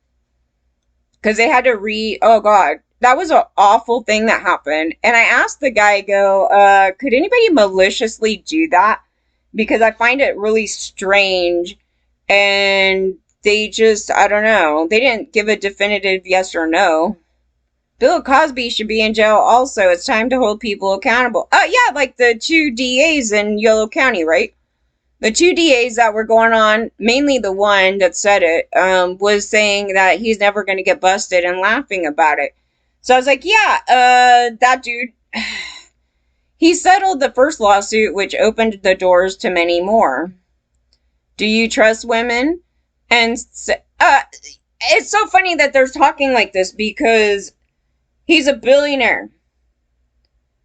Because they had to oh God, that was an awful thing that happened. And I asked the guy, could anybody maliciously do that? Because I find it really strange. And they just, I don't know, they didn't give a definitive yes or no. Bill Cosby should be in jail also. It's time to hold people accountable. Oh, yeah, like the 2 DAs in Yolo County, right? The 2 DAs that were going on, mainly the one that said it, was saying that he's never going to get busted and laughing about it. So I was like, yeah, that dude, he settled the first lawsuit, which opened the doors to many more. Do you trust women? And it's so funny that they're talking like this because he's a billionaire.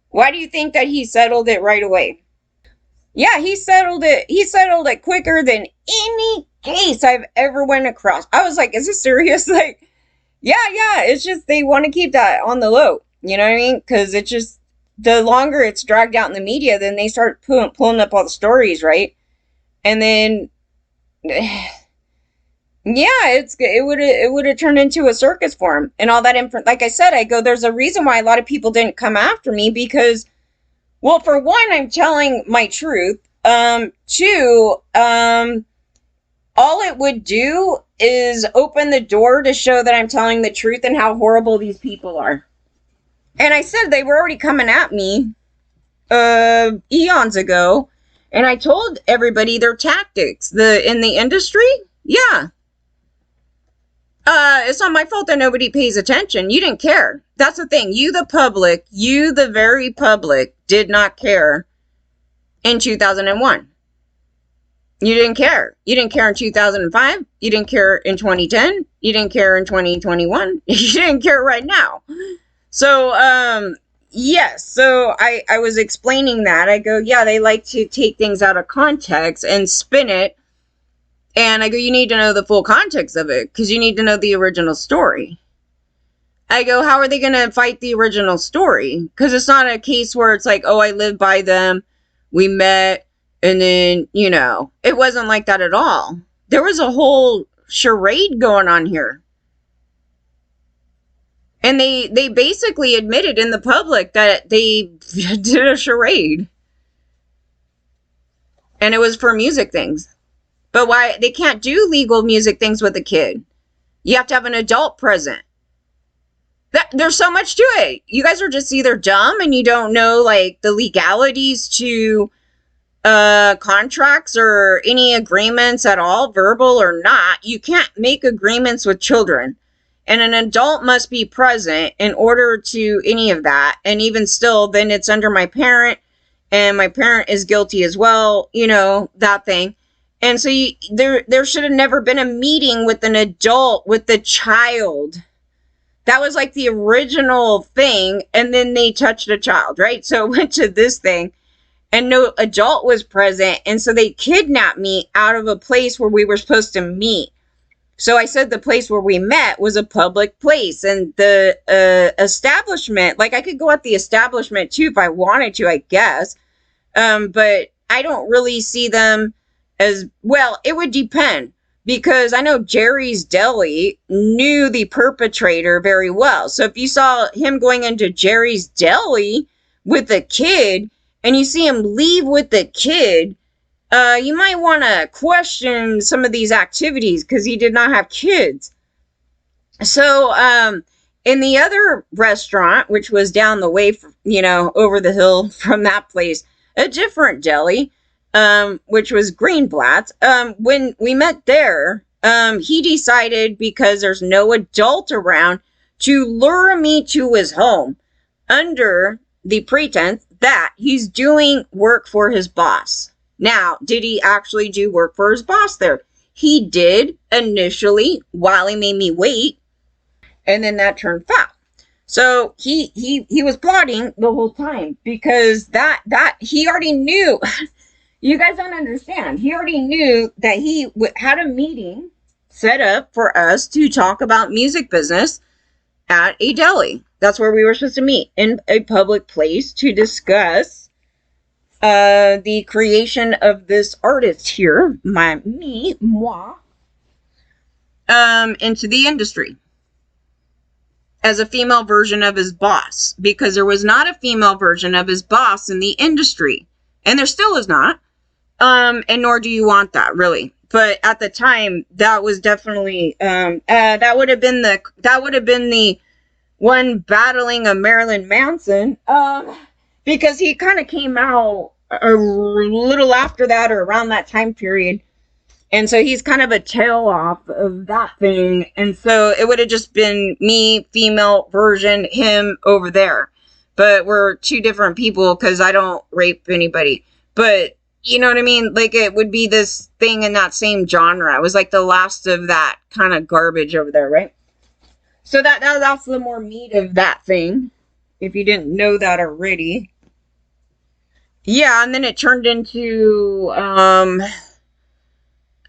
Why do you think that he settled it right away? Yeah, he settled it. He settled it quicker than any case I've ever went across. I was like, is this serious? Like, yeah. It's just they want to keep that on the low. You know what I mean? Because the longer it's dragged out in the media, then they start pulling up all the stories, right? And then, yeah, it would have turned into a circus for him and all that. Like I said, I go, there's a reason why a lot of people didn't come after me because, well, for one, I'm telling my truth. Two, all it would do is open the door to show that I'm telling the truth and how horrible these people are. And I said they were already coming at me eons ago, and I told everybody their tactics. In the industry, yeah. It's not my fault that nobody pays attention. You didn't care. That's the thing. You, the public, you, the very public, did not care in 2001. You didn't care. You didn't care in 2005. You didn't care in 2010. You didn't care in 2021. You didn't care right now. So, yes. So I was explaining that. I go, yeah, they like to take things out of context and spin it. And I go, you need to know the full context of it because you need to know the original story. I go, how are they going to fight the original story? Because it's not a case where it's like, oh, I live by them. We met. And then, it wasn't like that at all. There was a whole charade going on here. And they basically admitted in the public that they did a charade. And it was for music things. But why? They can't do legal music things with a kid. You have to have an adult present. There's so much to it. You guys are just either dumb and you don't know, like, the legalities to contracts or any agreements at all, verbal or not. You can't make agreements with children, and an adult must be present in order to any of that. And even still, then it's under my parent, and my parent is guilty as well, that thing. And so there should have never been a meeting with an adult with the child. That was like the original thing, and then they touched a child, right? So it went to this thing. And no adult was present. And so they kidnapped me out of a place where we were supposed to meet. So I said the place where we met was a public place. And the establishment, like I could go at the establishment too if I wanted to, I guess. But I don't really see them as, well, it would depend. Because I know Jerry's Deli knew the perpetrator very well. So if you saw him going into Jerry's Deli with a kid, and you see him leave with the kid, you might want to question some of these activities because he did not have kids. So, in the other restaurant, which was down the way, over the hill from that place, a different deli, which was Greenblatt's, when we met there, he decided, because there's no adult around, to lure me to his home under the pretense that he's doing work for his boss. Now, did he actually do work for his boss there? He did initially while he made me wait, and then that turned foul. So he was plotting the whole time because that he already knew. You guys don't understand. He already knew that he had a meeting set up for us to talk about music business at a deli. That's where we were supposed to meet, in a public place, to discuss the creation of this artist here, moi, into the industry as a female version of his boss, because there was not a female version of his boss in the industry, and there still is not, and nor do you want that, really. But at the time, that was definitely that would have been the one battling a Marilyn Manson, because he kind of came out a little after that or around that time period. And so he's kind of a tail off of that thing. And so it would have just been me, female version, him over there. But we're two different people because I don't rape anybody. But you know what I mean? Like, it would be this thing in that same genre. It was like the last of that kind of garbage over there, right? So that's the more meat of that thing, if you didn't know that already. Yeah, and then it turned into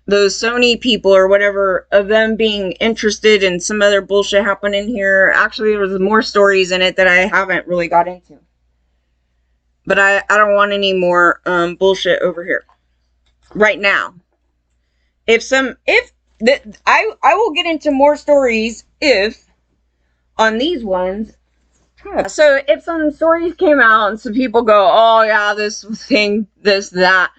those Sony people or whatever, of them being interested in some other bullshit happening here. Actually, there was more stories in it that I haven't really got into. But I don't want any more bullshit over here right now. I will get into more stories if on these ones. So if some stories came out and some people go, oh yeah, this thing, this, that,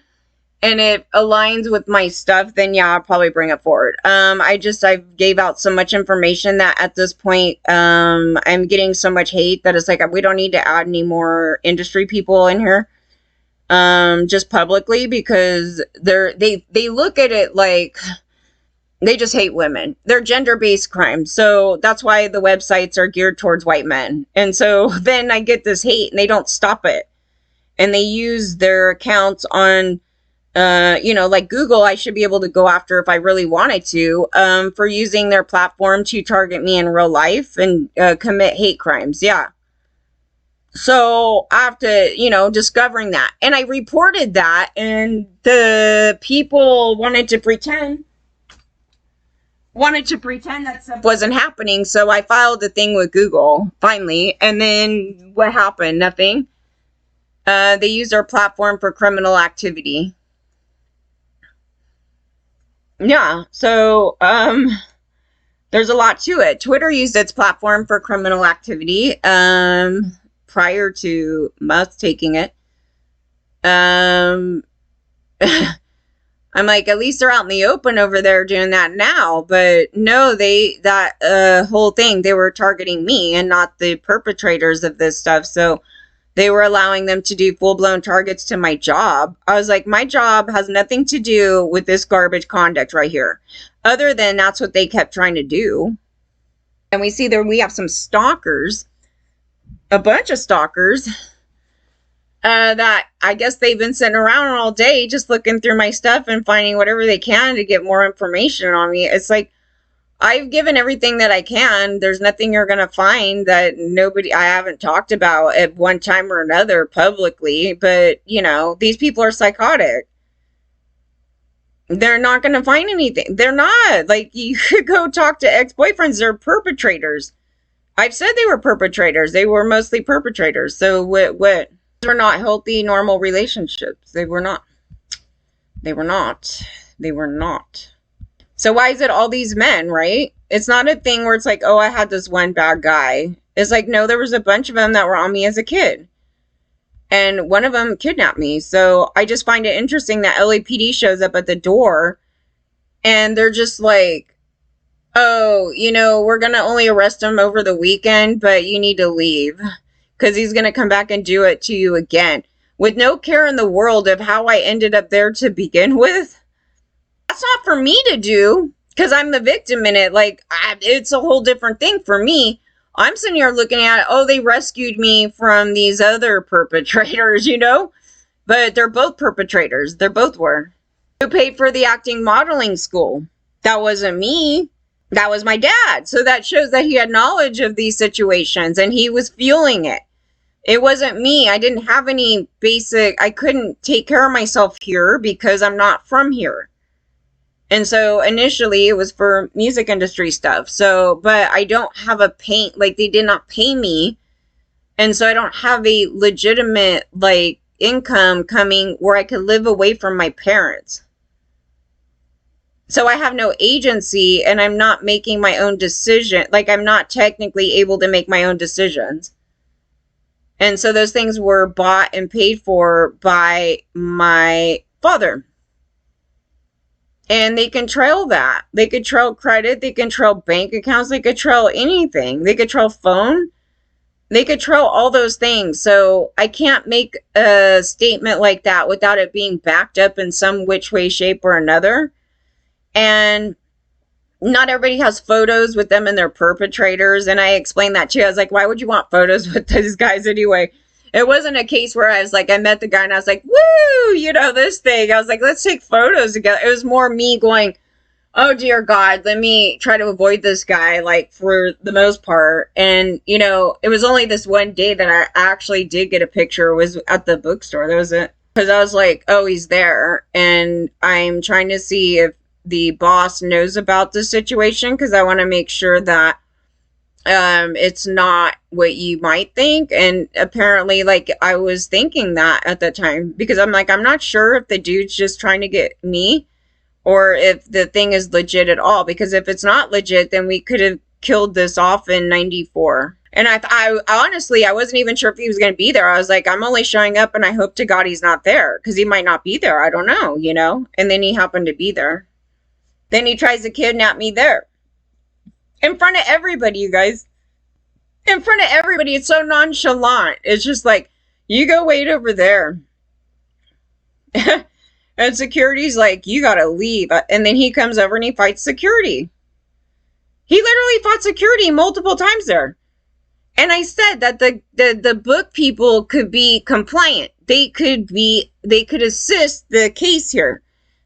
and it aligns with my stuff, then yeah, I'll probably bring it forward. I gave out so much information that at this point, I'm getting so much hate that it's like, we don't need to add any more industry people in here. Just publicly, because they look at it like they just hate women. They're gender-based crimes. So that's why the websites are geared towards white men. And so then I get this hate and they don't stop it. And they use their accounts on, like Google, I should be able to go after if I really wanted to, for using their platform to target me in real life and commit hate crimes. Yeah. So after, discovering that, and I reported that, and the people wanted to pretend that stuff wasn't happening. So I filed the thing with Google finally. And then what happened? Nothing. They used our platform for criminal activity. Yeah. So, there's a lot to it. Twitter used its platform for criminal activity, prior to us taking it. I'm like, at least they're out in the open over there doing that now. But no, that whole thing, they were targeting me and not the perpetrators of this stuff. So they were allowing them to do full-blown targets to my job. I was like, my job has nothing to do with this garbage conduct right here. Other than that's what they kept trying to do. And we see there we have some stalkers, a bunch of stalkers, that I guess they've been sitting around all day just looking through my stuff and finding whatever they can to get more information on me. It's like, I've given everything that I can. There's nothing you're going to find that I haven't talked about at one time or another publicly. But, these people are psychotic. They're not going to find anything. They're not. Like, you could go talk to ex-boyfriends. They're perpetrators. I've said they were perpetrators. They were mostly perpetrators. So what were not healthy, normal relationships. They were not. They were not. They were not. So why is it all these men, right? It's not a thing where it's like, oh, I had this one bad guy. It's like, no, there was a bunch of them that were on me as a kid. And one of them kidnapped me. So I just find it interesting that LAPD shows up at the door and they're just like, oh, we're going to only arrest him over the weekend, but you need to leave because he's going to come back and do it to you again. With no care in the world of how I ended up there to begin with. That's not for me to do because I'm the victim in it. Like, it's a whole different thing for me. I'm sitting here looking at, oh, they rescued me from these other perpetrators, but they're both perpetrators. They both were. Who paid for the acting modeling school? That wasn't me. That was my dad. So that shows that he had knowledge of these situations and he was fueling it. It wasn't me. I didn't have any I couldn't take care of myself here because I'm not from here. And so initially it was for music industry stuff. So, but I don't have like they did not pay me. And so I don't have a legitimate income coming where I could live away from my parents. So I have no agency and I'm not making my own decision. Like I'm not technically able to make my own decisions. And so those things were bought and paid for by my father. And they can trail that. They could trail credit. They can trail bank accounts. They could trail anything. They could trail phone. They could trail all those things. So I can't make a statement like that without it being backed up in some which way, shape, or another. And not everybody has photos with them and their perpetrators. And I explained that too. I was like, why would you want photos with these guys anyway? It wasn't a case where I was like, I met the guy and I was like, woo, this thing. I was like, let's take photos together. It was more me going, oh, dear God, let me try to avoid this guy, for the most part. And, it was only this one day that I actually did get a picture. It was at the bookstore. That was it. Because I was like, oh, he's there. And I'm trying to see if the boss knows about the situation because I want to make sure that It's not what you might think. And apparently, like, I was thinking that at the time because I'm like, I'm not sure if the dude's just trying to get me or if the thing is legit at all. Because if it's not legit, then we could have killed this off in 94. And I honestly, I wasn't even sure if he was going to be there. I was like, I'm only showing up and I hope to God he's not there because he might not be there. I don't know, you know? And then he happened to be there. Then he tries to kidnap me there in front of everybody, you guys. In front of everybody. It's so nonchalant. It's just like, you go wait over there. And security's like, you gotta leave. And then he comes over and he fights security. He literally fought security multiple times there. And I said that the book people could be compliant. They could assist the case here.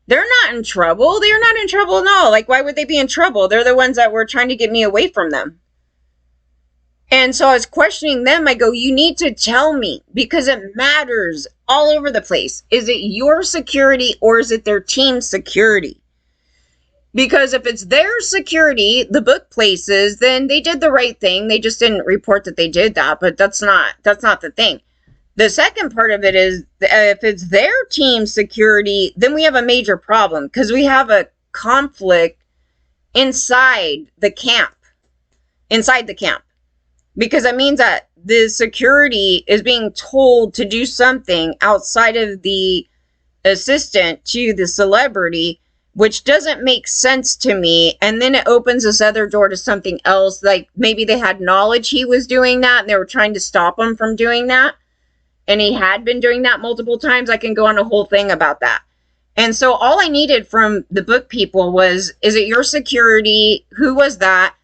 They're not in trouble. They're not in trouble at all. Like, why would they be in trouble? They're the ones that were trying to get me away from them. And so I was questioning them. I go, you need to tell me because it matters all over the place. Is it your security or is it their team's security? Because if it's their security, the book places, then they did the right thing. They just didn't report that they did that, but that's not the thing. The second part of it is if it's their team's security, then we have a major problem because we have a conflict inside the camp. Because that means that the security is being told to do something outside of the assistant to the celebrity, which doesn't make sense to me. And then it opens this other door to something else. Like maybe they had knowledge he was doing that and they were trying to stop him from doing that. And he had been doing that multiple times. I can go on a whole thing about that. And so all I needed from the book people was, is it your security? Who was that?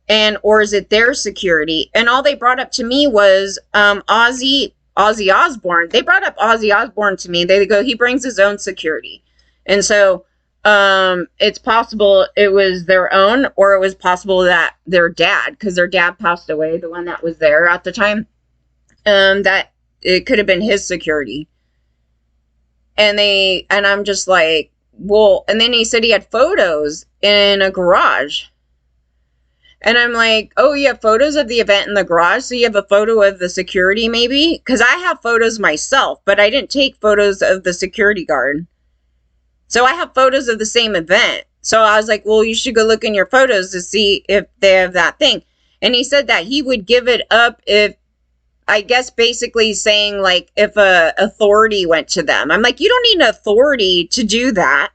And or is it their security? And all they brought up to me was Ozzy Osbourne. They brought up Ozzy Osbourne to me. They go, he brings his own security. And so it's possible it was their own, or it was possible that their dad, because their dad passed away, the one that was there at the time, that it could have been his security. And I'm just like, well, and then he said he had photos in a garage. And I'm like, oh, you have photos of the event in the garage? So you have a photo of the security maybe? Because I have photos myself, but I didn't take photos of the security guard. So I have photos of the same event. So I was like, well, you should go look in your photos to see if they have that thing. And he said that he would give it up if, I guess basically saying like if a authority went to them. I'm like, you don't need an authority to do that.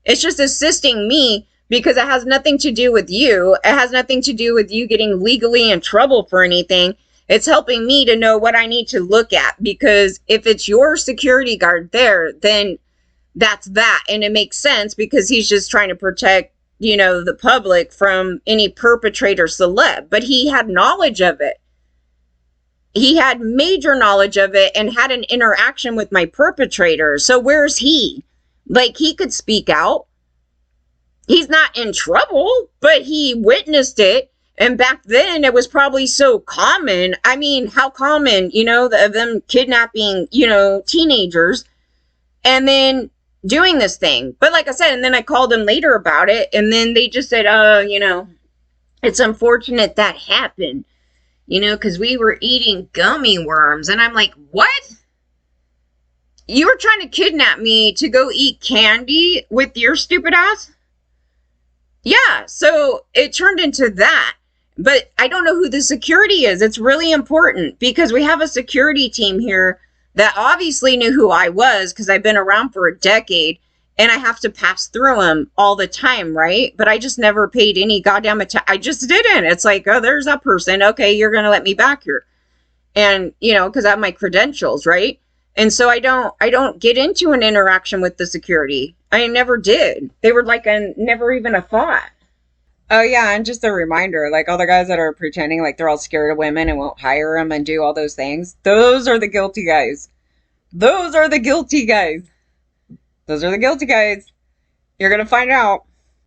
It's just assisting me. Because it has nothing to do with you. It has nothing to do with you getting legally in trouble for anything. It's helping me to know what I need to look at. Because if it's your security guard there, then that's that. And it makes sense because he's just trying to protect, you know, the public from any perpetrator celeb. But he had knowledge of it. He had major knowledge of it and had an interaction with my perpetrator. So where's he? Like, he could speak out. He's not in trouble, but he witnessed it. And back then it was probably so common. I mean, how common, you know, them kidnapping, you know, teenagers and then doing this thing. But like I said, and then I called them later about it. And then they just said, you know, it's unfortunate that happened, you know, because we were eating gummy worms. And I'm like, what? You were trying to kidnap me to go eat candy with your stupid ass? Yeah, so it turned into that. But I don't know who the security is. It's really important because we have a security team here that obviously knew who I was because I've been around for a decade and I have to pass through them all the time, right? But I just never paid any goddamn attention. I just didn't. It's like, oh, there's that person. Okay, you're going to let me back here. And, you know, because I have my credentials, right? And so I don't get into an interaction with the security. I never did. They were like never even a thought. Oh yeah, and just a reminder, like all the guys that are pretending like they're all scared of women and won't hire them and do all those things, those are the guilty guys. Those are the guilty guys. Those are the guilty guys. You're gonna find out.